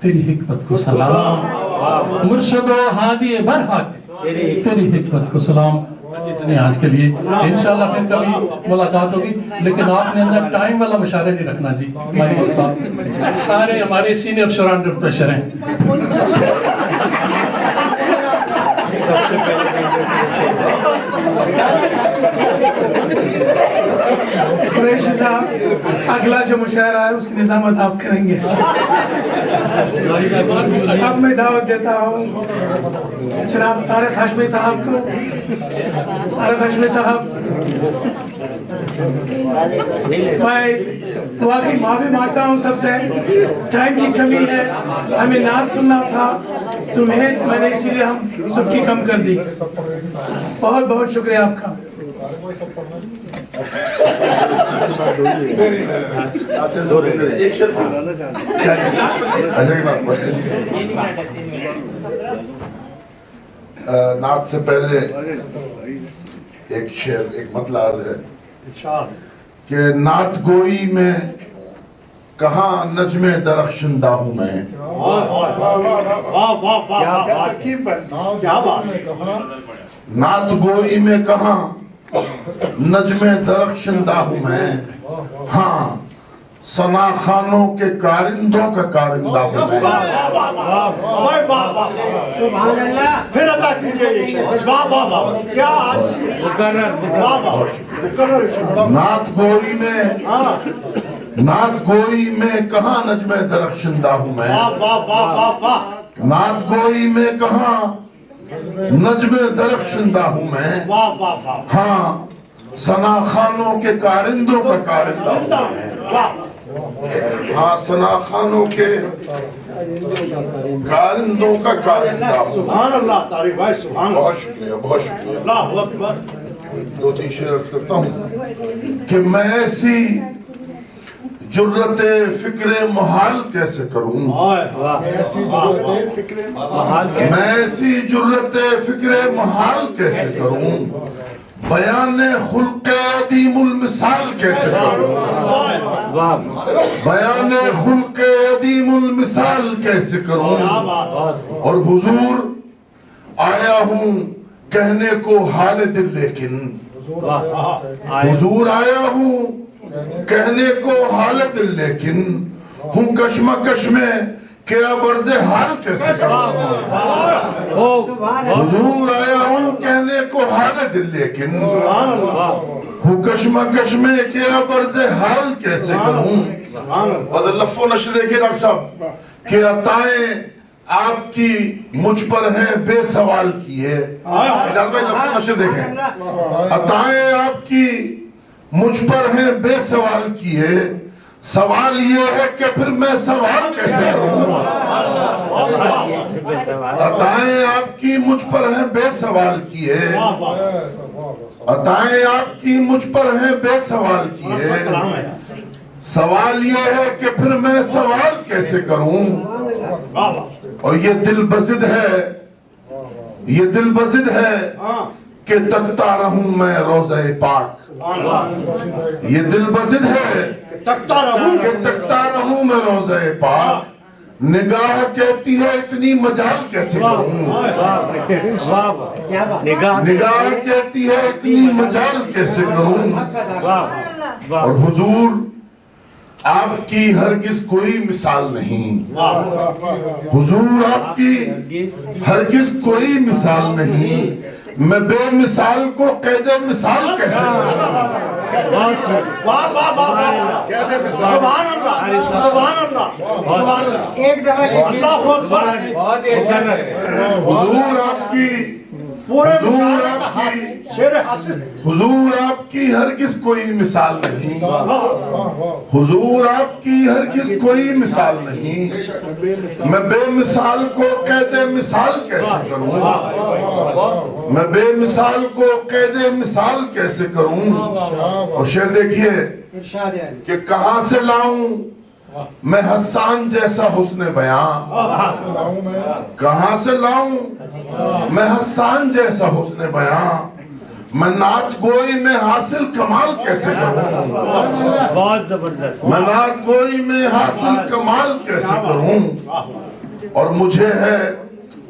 तेरी हिकमत को सलाम। मुर्शदो हादिए बरहक तेरी हिकमत को सलाम। जितने आज के लिए इंशाल्लाह फिर कभी मुलाकात होगी, लेकिन आपने अंदर टाइम वाला मुशायरा नहीं रखना जी। माइक साहब सारे हमारे सीनियर अफसर अंडर प्रेशर हैं। कुरैशी साहब अगला जो मुशायरा है उसकी निजामत आप करेंगे। अब मैं दावत देता हूँ जनाब तारिक हाशमी साहब को। तारिक हाशमी साहब मैं वाकई माफी मांगता हूँ सबसे, टाइम की कमी है, हमें नाच सुनना था तुम्हें, मैंने इसीलिए हम सबकी कम कर दी। बहुत बहुत शुक्रिया आपका। नाच से पहले एक शेर, एक मतला अर्ज है कि नात गोई में कहाँ नजमे दरख्शंदा हूँ मैं, नात गोई में कहाँ नजमे दरख्शंदा हूँ मैं, हाँ सना खानों के कारिंदों का कारिंदा हूँ मैं। फिर अदा कीजिए ये शेर। वाह वाह वाह, क्या नात गोई में कहाँ नजमे दरख्शंदा हूँ मैं, नात गोई में कहाँ नजमे दरख्शंदा हूँ मैं, हाँ सना खानों के कारिंदों का कारिंदा हूँ मैं, हाँ सना खानों के कारिंदों का कारिंदा हूँ। सुभान अल्लाह, तारीफ भाई सुभान। बहुत शुक्रिया, बहुत शुक्रिया। अल्लाहु अकबर। दो तीन शेर अर्ज करता हूँ कि मैं ऐसी जुर्रते फिक्रे मुहाल कैसे करूँ, मैं ऐसी जुर्रते फिक्रे मुहाल कैसे करूँ, बयाने खुल्क़े अदीमुल मिसाल कैसे करूँ, बयाने खुल्क़े अदीमुल मिसाल कैसे करूँ, और हुजूर आया हूँ कहने को हाल दिल लेकिन, हुजूर आया हूँ कहने को हाल दिल लेकिन, हूँ कश्मकश में क्या बर्ज़े हाल कैसे करूँ, हुजूर आया हूँ कहने को हाल दिल लेकिन, हूँ कश्मकश में क्या बर्ज़े हाल कैसे करूँ। और लफ्ज़ो नश्र देखिए डॉक्टर साहब कि अताएं आपकी मुझ पर हैं बेसवाल की है। इजाज़ भाई लफ्ज़ो नश्र देखें, अताएं आपकी मुझ पर हैं बेसवाल की है, सवाल ये है कि फिर मैं सवाल कैसे करूं। अताएं आपकी मुझ पर हैं बेसवाल की है, अताएं आपकी मुझ पर हैं बेसवाल की है, सवाल ये है कि फिर मैं सवाल कैसे करूं। और ये दिल बज़िद है, ये दिल बज़िद है कि तकता रहूं मैं रोज़े पाक, ये दिल बज़िद है कि तकता रहूं मैं रोज़े पाक, निगाह कहती है इतनी मजाल कैसे करूं, निगाह कहती है इतनी मजाल कैसे करूं। और हुजूर आपकी हरगिज कोई मिसाल नहीं, हुजूर आपकी हरगिज कोई मिसाल नहीं, मैं बेमिसाल को कैदे मिसाल कैसे हुजूर आपकी हुजूर आपकी हरगिज कोई मिसाल नहीं, हुजूर आपकी हरगिज कोई मिसाल नहीं, मैं बेमिसाल को कैदे मिसाल कैसे करूं, मैं बेमिसाल को कैदे मिसाल कैसे करूं। और शेर देखिए कि कहां से लाऊं मैं हसन जैसा हुस्न बयां, कहां से लाऊं मैं हसन जैसा हुस्न बयां, मैं नात गोई में हासिल कमाल कैसे करूं, बहुत जबरदस्त, मैं नात गोई में हासिल कमाल कैसे करूं। और मुझे है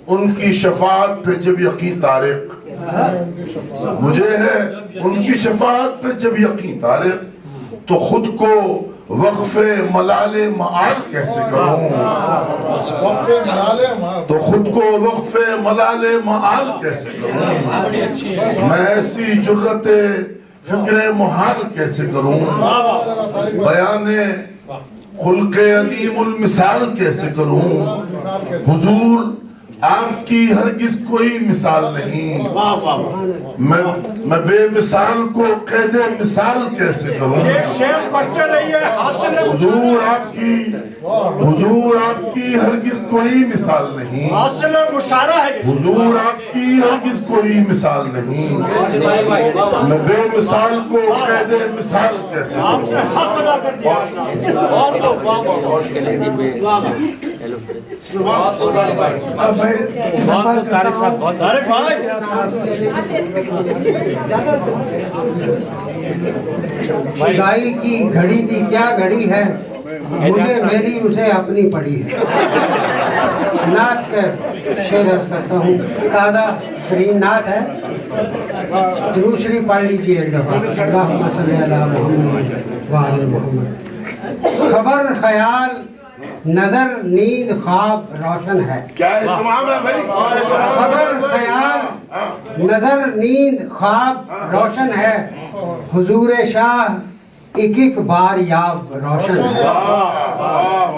उनकी शफाअत पे जब यकीन तारिक, मुझे है उनकी शफाअत पे जब यकीन तारिक, तो खुद को वक्फे मलाले माल कैसे करूं, तो खुद को वक्फे मलाले माल कैसे करूं। मैं ऐसी जुर्रते फिक्रे मुहाल कैसे करूं, बयाने खुल्के अदीमुल मिसाल कैसे करूं। हुजूर आपकी हरगिज कोई मिसाल नहीं। मैं बेमिसाल को कैदे मिसाल कैसे करूं? हुजूर आपकी हरगिज कोई मिसाल नहीं। हुजूर आपकी हरगिज कोई मिसाल नहीं। मैं बेमिसाल को कैदे मिसाल कैसे खुदाई की घड़ी भी क्या घड़ी है, मुझे मेरी उसे अपनी पड़ी है। नात कर शेर अर्ज करता हूँ, ताज़ा तरीन नात है, दुरूद शरीफ पढ़ लीजिए एक दफ़ा। अल्लाहुम्मा सल्ली अला मुहम्मद व आले मुहम्मद। खबर ख्याल नजर नींद ख्वाब रोशन है। क्या इत्माम है भाई? खबर ख्याल नजर नींद ख्वाब रोशन है, हुजूर शाह एक एक बार याब रोशन है।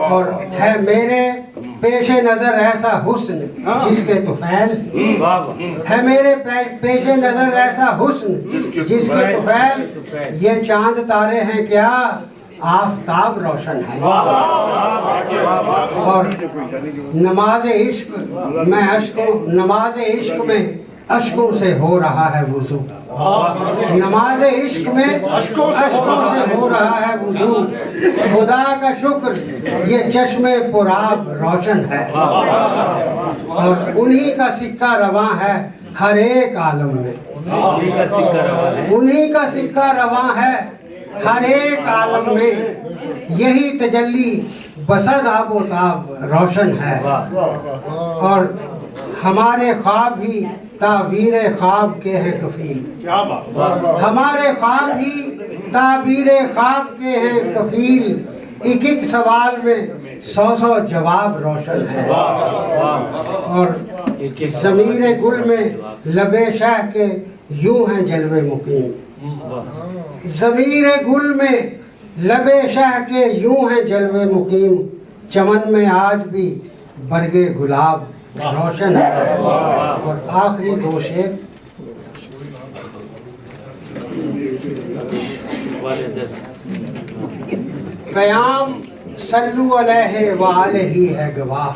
और है मेरे पेशे नजर ऐसा हुस्न जिसके तुफैल, है मेरे पेशे नजर ऐसा हुस्न जिसके तुफैल, ये चांद तारे हैं क्या आफताब रोशन है। और नमाज इश्क में अश्कों से हो रहा है वुजू। नमाज इश्क में अश्कों से हो रहा है वुजू। खुदा का शुक्र ये चश्मे पुराब रोशन है। और उन्हीं का सिक्का रवां है हर एक आलम में। उन्हीं का सिक्का रवां है हर एक आलम में। यही तजल्ली बसद आबो ताब रोशन है। और हमारे ख्वाब ही ताबीर ख्वाब के हैं कफील। हमारे ख्वाब ही ताबीर ख्वाब के हैं कफील। एक एक सवाल में 100 जवाब रोशन है। और ज़मीरे गुल में लबे शाह के यूं हैं जलवे मुकीम। ज़मीरे गुल में लबे शाह के यूं हैं जलवे मुकीम। चमन में आज भी बरगे गुलाब रोशन है। और आखिरी दो शेर, क़याम सल्लु अलैहि व आलिही है गवाह।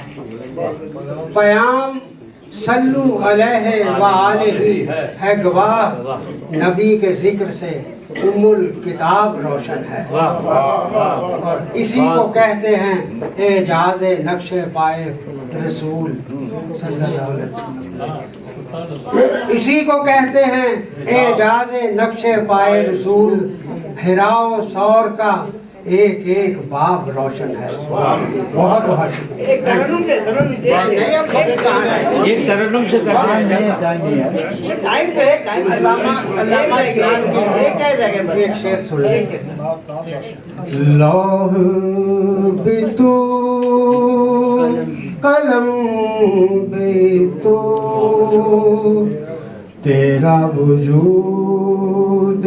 क़याम सल्लु अलैहि व आलिही है गवाह। नबी के जिक्र से उम्मुल किताब रोशन है। और इसी को कहते हैं एजाज़ नक्शे पाए रसूल सल्लल्लाहु अलैहि वसल्लम। इसी को कहते हैं एजाज़ नक्शे पाए रसूल। हिराओ सौर का एक एक बाब रोशन है। बहुत बहुत शुक्रिया। एक शेर सुन लौह भी तू कलम भी तू, तेरा वजूद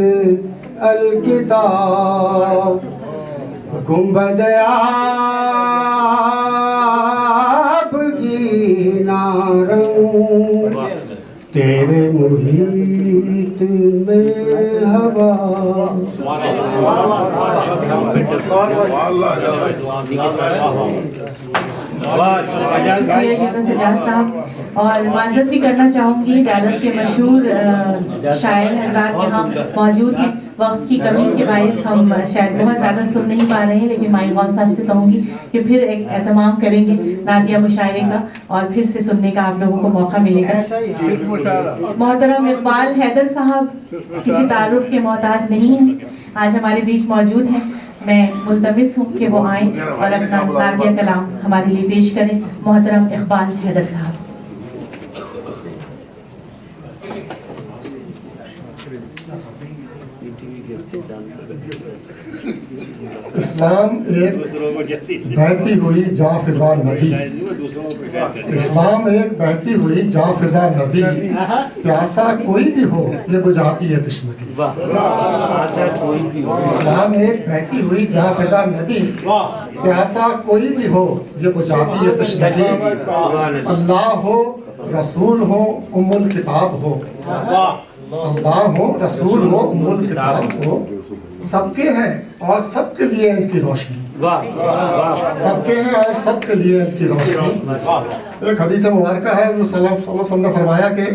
अलकिताब। गुंबद आब की नारंग, तेरे मुहीत में हवा। सजाद साहब, और माजरत भी करना चाहूँगी, डैलस के मशहूर शायर हजरात यहाँ मौजूद हैं। वक्त की कमी के बायस हम शायद बहुत ज़्यादा सुन नहीं पा रहे हैं, लेकिन माई गौस साहब से कहूँगी कि फिर एक एहतमाम करेंगे नादिया मुशायरे का, और फिर से सुनने का आप लोगों को मौका मिलेगा। मोहतरम इकबाल हैदर साहब किसी तारुफ के मोहताज नहीं हैं, आज हमारे बीच मौजूद हैं। मैं मुल्तमिस हूँ कि वो आएँ और अपना नादिया कलाम हमारे लिए पेश करें। मोहतरम इकबाल हैदर साहब। इस इस्लाम एक बहती हुई जाफिजा नदी, इस्लाम एक बहती हुई जाफिजा नदी, प्यासा कोई भी हो ये बुझाती है तश्नगी। इस्लाम एक बहती हुई जाफिजा नदी, प्यासा कोई भी हो ये बुझाती है तश्नगी। अल्लाह हो, रसूल हो, उम्मुल किताब हो, अल्लाह हो, रसूल हो, उम्मुल किताब हो, सबके हैं और सबके लिए इनकी रोशनी, सबके हैं और सबके लिए इनकी रोशनी। एक हदीस मुबारक है जो सल्लल्लाहु अलैहि वसल्लम ने फरमाया कि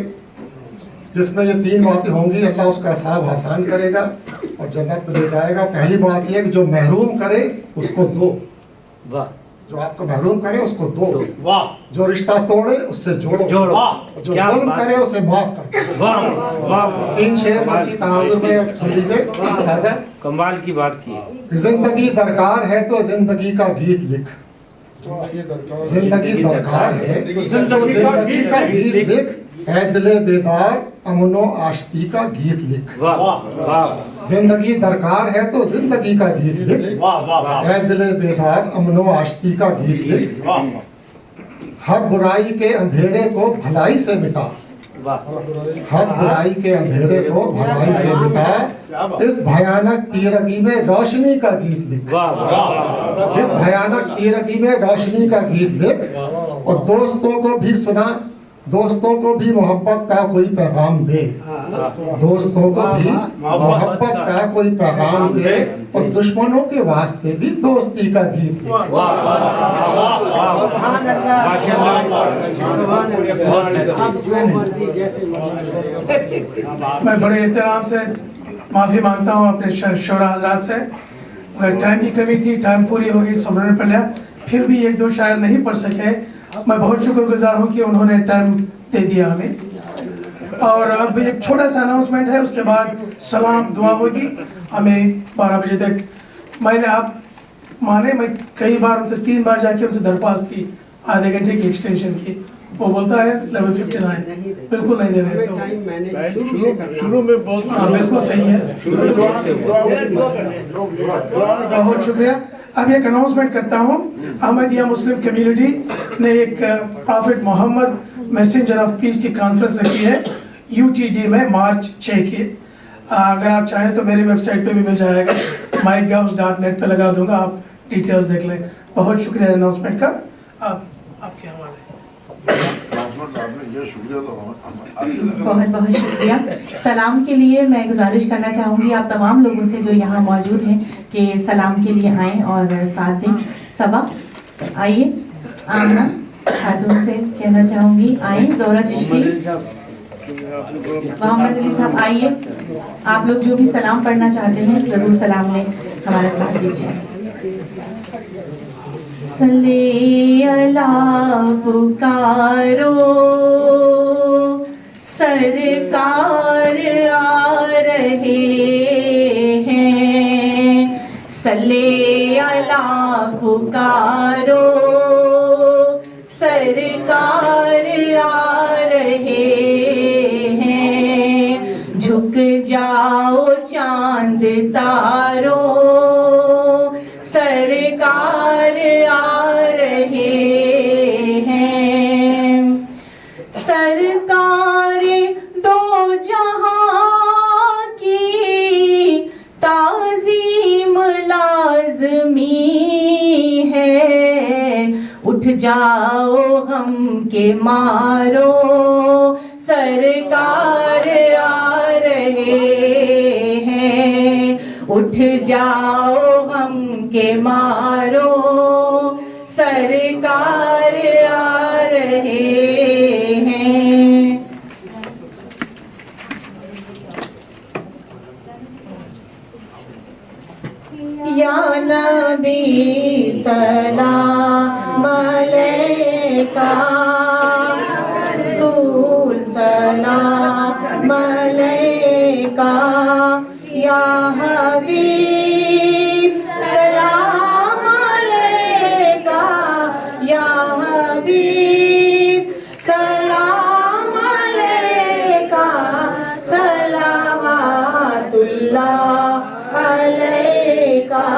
जिसमें ये 3 बातें होंगी अल्लाह उसका हिसाब आसान करेगा और जन्नत में ले जाएगा। पहली बात ये कि जो महरूम करे उसको दो, जो आपको महरूम करे उसको दो, जो रिश्ता तोड़े उससे जोड़ो, जो जुल्म करे उसे माफ कर। 3 शेर बसी तनाजुर में सुन लीजिए, ताज़ा कमाल की बात की। जिंदगी दरकार है तो जिंदगी का गीत लिख, जिंदगी दरकार है तो जिंदगी का गीत लिख, ऐ दिले बेदार अमनो आश्ती का गीत लिख। जिंदगी दरकार है तो जिंदगी का गीत लिख, ऐ दिले बेदार अमनो आश्ती का गीत लिख। हर बुराई के अंधेरे को भलाई से मिटा, हर बुराई के अंधेरे को भलाई से मिटा, इस भयानक तीरगी में रोशनी का गीत लिख, इस भयानक तीरगी में रोशनी का गीत लिख। और दोस्तों को भी सुना, दोस्तों को भी मोहब्बत का कोई पैगाम दे, दोस्तों को भी मोहब्बत का कोई पैगाम दे, और दुश्मनों के वास्ते भी दोस्ती का गीत लिख। मैं बड़े एहतराम से माफ़ी मांगता हूँ अपने शोरा हजरात से, अगर टाइम की कमी थी, टाइम पूरी हो गई, समय पड़ गया, फिर भी 1-2 शायर नहीं पढ़ सके। मैं बहुत शुक्रगुजार हूँ कि उन्होंने टाइम दे दिया हमें। और अब एक छोटा सा अनाउंसमेंट है, उसके बाद सलाम दुआ होगी हमें 12 बजे तक। मैंने आप माने मैं कई बार उनसे 3 बार जाके उनसे दरख्वास्त की आधे घंटे की एक्सटेंशन की, वो बोलता है लेवल 59 बिल्कुल नहीं दे रहे। तो शुरू में बहुत बिल्कुल सही है, बहुत शुक्रिया। अब एक अनाउंसमेंट करता हूँ, अहमदिया मुस्लिम कम्युनिटी ने एक prophet Mohammad messenger of peace की कॉन्फ्रेंस रखी है UTD में मार्च 6 की। अगर आप चाहें तो मेरी वेबसाइट पे भी मिल जाएगा, mygavs.net पे लगा दूंगा, आप डिटेल्स देख लें। बहुत शुक्रिया अनाउंसमेंट का, आपके हवाले। बहुत बहुत शुक्रिया। सलाम के लिए मैं गुजारिश करना चाहूँगी आप तमाम लोगों से जो यहाँ मौजूद हैं कि सलाम के लिए आएँ और साथ दें। सबा आइए, आमना खातून से कहना चाहूँगी आएँ, जोरा चिश्ती, मोहम्मद अली साहब आइए। आप लोग जो भी सलाम पढ़ना चाहते हैं ज़रूर सलाम लें, हमारा साथ दीजिए। सल्ले अला पुकारो, सरकार आ रहे हैं, सल्ले अला पुकारो, सरकार आ रहे हैं। झुक जाओ चांद तारो, सरकार आ रहे हैं। सरकार दो जहां की ताज़ीम लाज़मी है, उठ जाओ गम के मारो, सरकार आ रहे हैं। उठ जाओ गम के मारो, सरकार आ रहे हैं। या नबी सलाम अलैका, रसूल सलाम अलैका, या हबीब सलाम अलैका, या हबीब सलाम अलैका, सलावतुल्लाह अलैका।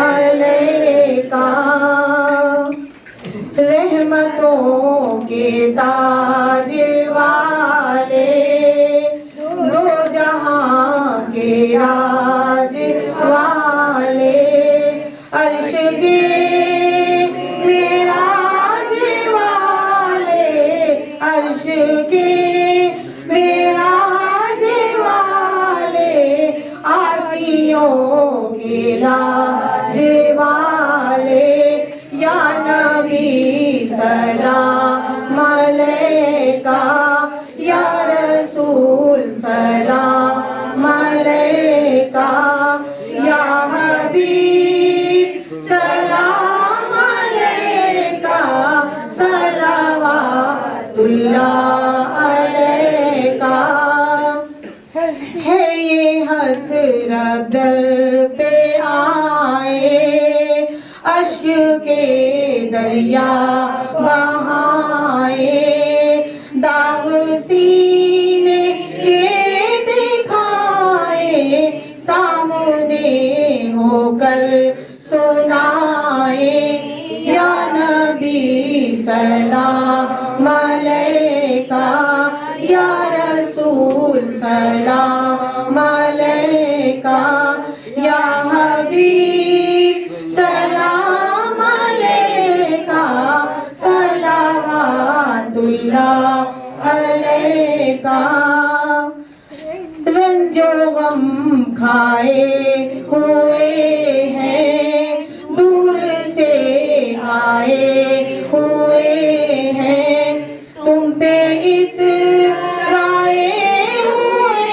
अलैका रहमतों के ताज वाले दो जहां के राज वाले अर्श के मेराज वाले अर्श के मेराज वाले आसियों के लाज वाले या नबी सलाम अलैका या रसूल सलाम अलैका या हबीब सलाम अलैका सलावतुल्लाह अलैका है ये हसरत दर पे आए अश्क के दरिया बहाए दाग सीने के दिखाए सामने होकर सुनाए या नबी सलाम अलैका या रसूल सलाम अलैका या हबीब सलाम अलैका सलावतुल्लाह अलैका रंजो गम खाए हुए हैं दूर से आए हुए हैं तुम पे इतराए हुए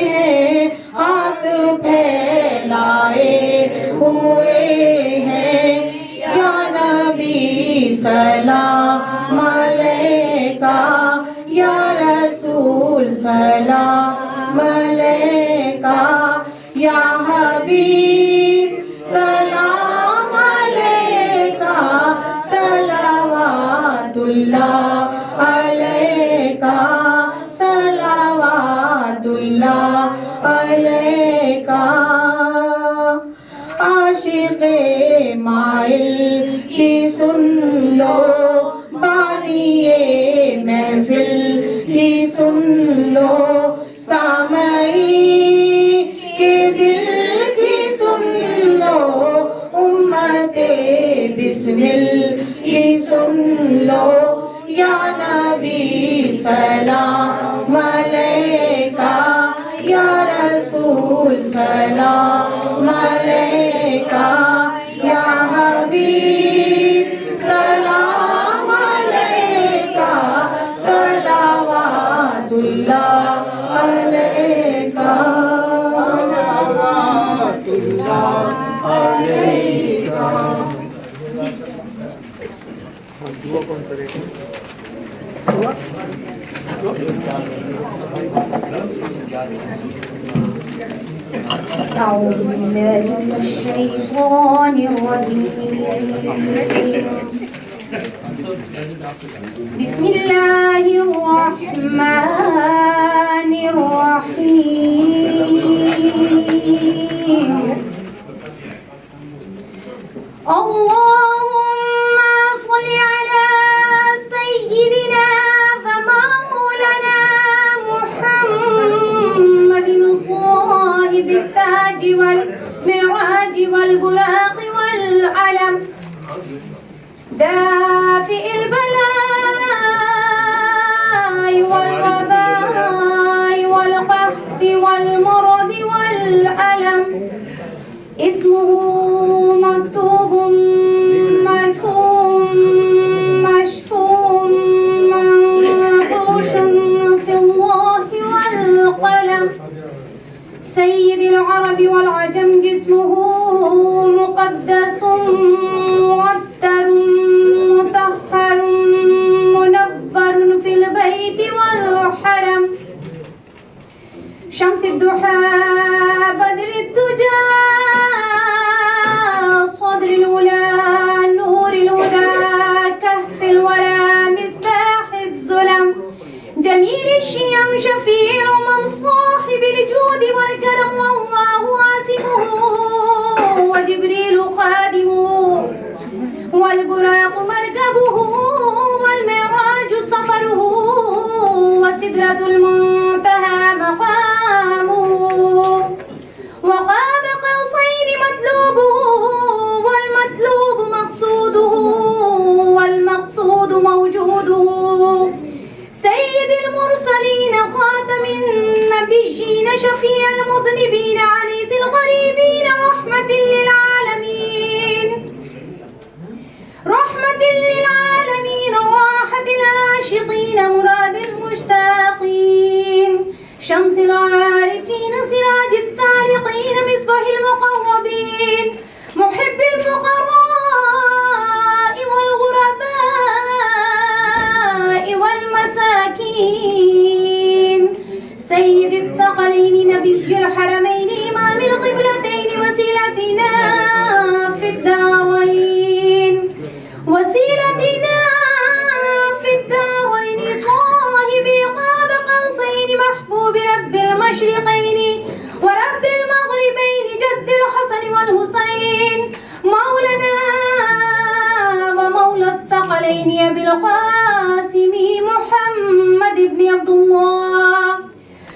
हैं हाथ फैलाए हुए हैं या नबी सलाम अलैका या रसूल सलाम अलैका या हबीब सलाम अलैका सलावतुल्लाह अलैका सलावतुल्लाह अलैका आशिक़े माइल की सुन लो बानिए महफिल की सुन लो सामई के दिल की सुन लो उम्मते बिस्मिल की सुन लो या नबी सलाम अलैका या रसूल सलाम अलैका या हबीब सलाम अलैका सलावतुल्लाह अलैका सलावतुल्लाह अलैका। दुआ कौन करेगा? أعوذ بالله من الشيطان الرجيم بسم الله الرحمن الرحيم اللهم صل على سيدنا ومولانا محمد صاحب التاج والمعراج والبراق والعلم دافئ البلاء والوباء والقحط والمرض والألم اسمه مكتوب مرفوع مشفوع منقوش في الله والقلم سيد العرب والعجم جسمه مقدس معطر مطهر منور في البيت والحرم شمس الضحى بدر الدجى والبراق مركبه والمعراج سفره وسدرة المنتهى مقامه وقاب قوسين مطلوبه والمطلوب مقصوده والمقصود موجوده سيد المرسلين خاتم النبيين شفيع المذنبين عنيس الغريبين رحمة للعالمين رحمة للعالمين راحة العاشقين مراد المشتاقين شمس العارفين سراج الثالقين مصباح المقربين محب الفقراء والغرباء والمساكين سيد الثقلين نبي الحرمين إمام القبلتين وسيلتنا في الدارين وسيلتنا في الدارين صاحبي قاب قوسين محبوب رب المشرقين ورب المغربين جد الحسن والحسين مولانا ومولى الثقلين أبي القاسم محمد بن عبد الله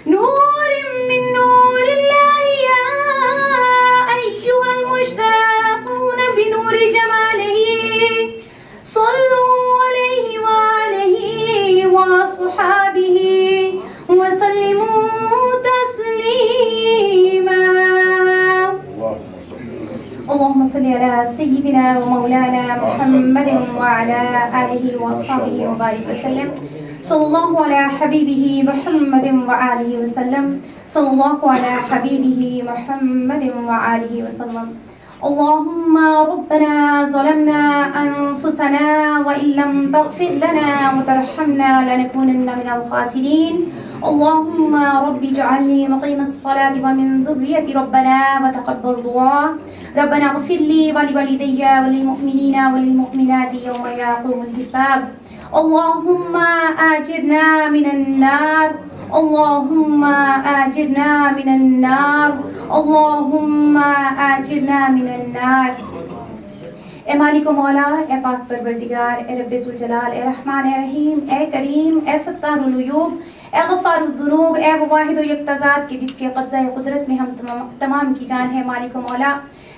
نور من نور الله يا أيها المشتاقون بنور جماله صلوا عليه وآله وصحابه وسلموا تسليما اللهم صل على سيدنا ومولانا محمد وعلى آله وأصحابه وبارك وسلم صلى الله على حبيبه محمد وآله وسلم صلى الله على حبيبه محمد وآله وسلم اللهم ربنا ظلمنا أنفسنا وإن لم تغفر لنا وترحمنا لنكونن من الخاسرين اللهم رب اجعلني مقيم الصلاة ومن ذريتي ربنا وتقبل دعاء ربنا اغفر لي ولوالدي وللمؤمنين وللمؤمنات يوم يقوم الحساب اللهم آجرنا من النار اللهم آجرنا من النار اللهم آجرنا من النار اے مالک و مولا، اے پاک پروردگار، اے رب ذوالجلال، اے رحمان، اے رحیم، اے کریم، اے ستار العیوب، اے غفار الذنوب، اے وہ واحد و یکتاذات کے جس کے قبضہ قدرت میں ہم تمام کی جان ہے مالک و مولا،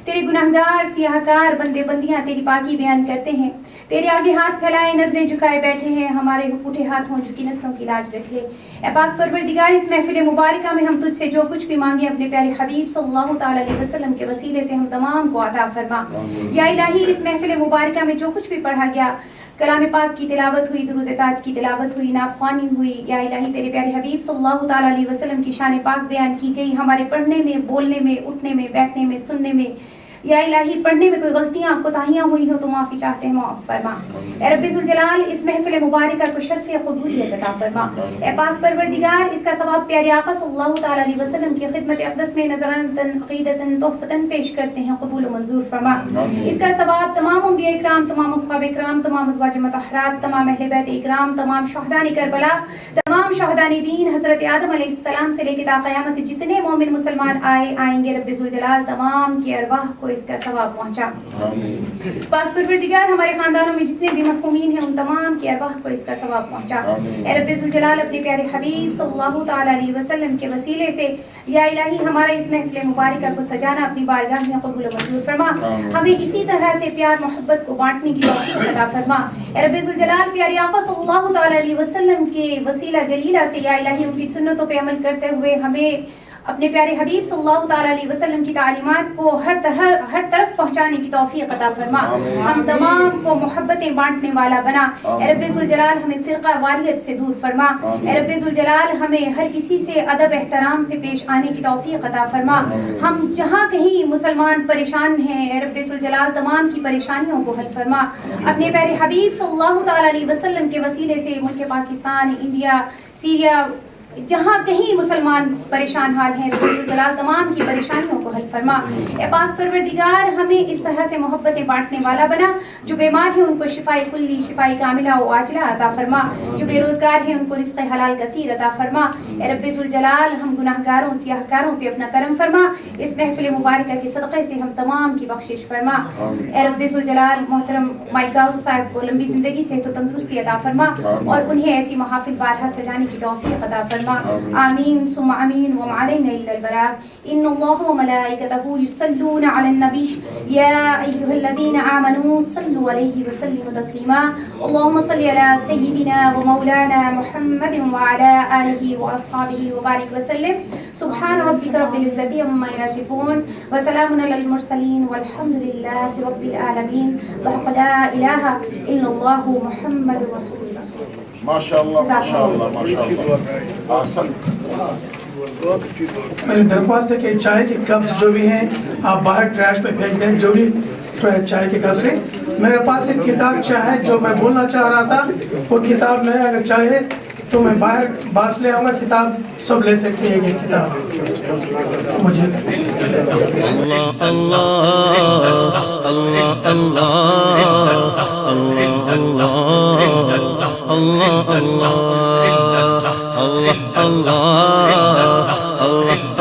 تیرے گناہگار سیاہ کار بندے بندیاں تیری پاکی بیان کرتے ہیں، تیرے آگے ہاتھ پھیلائے نظریں جھکائے بیٹھے ہیں، ہمارے پوٹھے ہاتھوں جھکی نسلوں کی لاج رکھ لے اے پاک پروردگار۔ اس محفل مبارکہ میں ہم تجھ سے جو کچھ بھی مانگے اپنے پیارے حبیب صلی اللہ تعالی علیہ وسلم کے وسیلے سے ہم تمام کو عطا فرما یا الہی۔ اس محفل مبارکہ میں جو کچھ بھی پڑھا گیا، کلام پاک کی تلاوت ہوئی، درود تاج کی تلاوت ہوئی، نعت خوانی ہوئی، یا الہی تیرے پیارے حبیب صلی اللہ تعالی علیہ وسلم کی شان پاک بیان کی گئی، ہمارے پڑھنے میں، بولنے میں، اٹھنے میں، بیٹھنے میں، سننے میں یا الہی پڑھنے میں کوئی غلطیاں کوتاہیاں ہوئی ہو تو معافی چاہتے ہیں، معاف فرما اے رب ذوالجلال۔ اس محفل مبارکہ کو شرف قبولیت عطا فرما اے پاک پروردگار۔ اس کا ثواب پیارے آقا صلی اللہ تعالی علیہ وسلم کی خدمت اقدس میں نذرانتاً عقیدتاً تحفتاً پیش کرتے ہیں، قبول و منظور فرما۔ اس کا ثواب تمام انبیاء اکرام، تمام اصحاب اکرام، تمام ازواج مطہرات، تمام اہل بیت اکرام، تمام شہداء کربلا، تمام شہداء دین حضرت آدم علیہ السلام سے لے کے تا قیامت جتنے مومن مسلمان آئیں گے، رب ذوالجلال تمام کی ارواح کو اس کا ثواب پہنچا۔ پاک پروردگار ہمارے خاندانوں میں جتنے بھی مرحومین ہیں ان تمام کی ارواح کو اس کا ثواب پہنچا اے رب ذوالجلال۔ اپنے پیارے حبیب صلی اللہ تعالی علیہ وسلم کے وسیلے سے یا الہی ہمارا اس محفل مبارکہ کو سجانا اپنی بارگاہ میں قبول و منظور فرما، ہمیں اسی طرح سے پیار محبت کو بانٹنے کی توفیق عطا فرما اے رب ذوالجلال۔ پیارے آقا صلی اللہ تعالی علیہ وسلم کے وسیلہ جلیلہ سے یا الہی ان کی سنتوں پہ عمل کرتے ہوئے ہمیں اپنے پیارے حبیب صلی اللہ تعالی علیہ وسلم کی تعلیمات کو ہر طرف پہنچانے کی توفیق عطا فرما، ہم تمام کو محبتیں بانٹنے والا بنا اے رب ذوالجلال۔ ہمیں فرقہ واریت سے دور فرما اے رب ذوالجلال، ہمیں ہر کسی سے ادب احترام سے پیش آنے کی توفیق عطا فرما۔ ہم جہاں کہیں مسلمان پریشان ہیں اے رب ذوالجلال تمام کی پریشانیوں کو حل فرما، اپنے پیارے حبیب صلی اللہ تعالی علیہ وسلم کے وسیلے سے ملک پاکستان، انڈیا، سیریا جہاں کہیں مسلمان پریشان حال ہیں، رب الجلال تمام کی پریشانیوں کو حل فرما۔ اے پاک پروردگار ہمیں اس طرح سے محبتیں بانٹنے والا بنا، جو بیمار ہیں ان کو شفاء کلی، شفاء کاملہ و عاجلہ عطا فرما، جو بے روزگار ہیں ان کو رزق حلال کثیر عطا فرما۔ اے رب الجلال ہم گناہگاروں سیاہکاروں پہ اپنا کرم فرما، اس محفل مبارکہ کے صدقے سے ہم تمام کی بخشش فرما۔ اے رب الجلال محترم مائک گاؤس صاحب کو لمبی زندگی صحت و تندرستی عطا فرما اور انہیں ایسی محافل بارہا سجانے کی توفیق عطا فرما۔ آمین ثم آمین وما علینا الا البلاغ۔ ان اللہ وملائکتہ یصلون علی النبی یا ایھا الذین آمنوا صلوا علیہ وسلموا تسلیما۔ اللهم صل علی سیدنا ومولانا محمد وعلى آلہ واصحابہ وبارک وسلم۔ سبحان ربک رب العزة عما یصفون وسلام علی المرسلین والحمد للہ رب العالمین وحق لا الہ الا اللہ محمد رسول اللہ۔ میری درخواست ہے کہ چائے کے کپس جو بھی ہیں آپ باہر ٹریش پہ پھینک دیں، جو بھی چائے کے کپ سے۔ میرے پاس ایک کتاب چاہے جو میں بولنا چاہ رہا تھا، وہ کتاب میں اگر چاہے تو میں باہر باکس لے آؤں گا، کتاب سب لے سکتے ہیں یہ کتاب مجھے۔ اللہ اللہ اللہ اللہ اللہ اللہ اللہ اللہ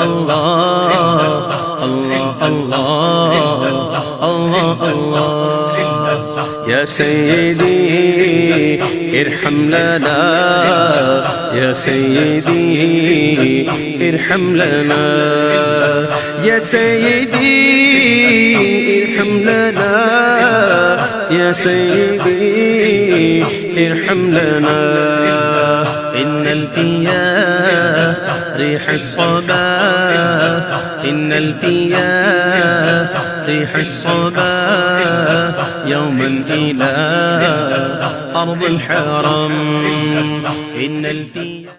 اللہ اللہ اللہ یا سیدی ارحم لنا یا سیدی ارحم لنا یا سیدی ارحم لنا یا سیدی ارحم لنا ان الفيا ريح الصبا ان الفيا ريح الصبا يوما إلى أرض الحرم إن الفيا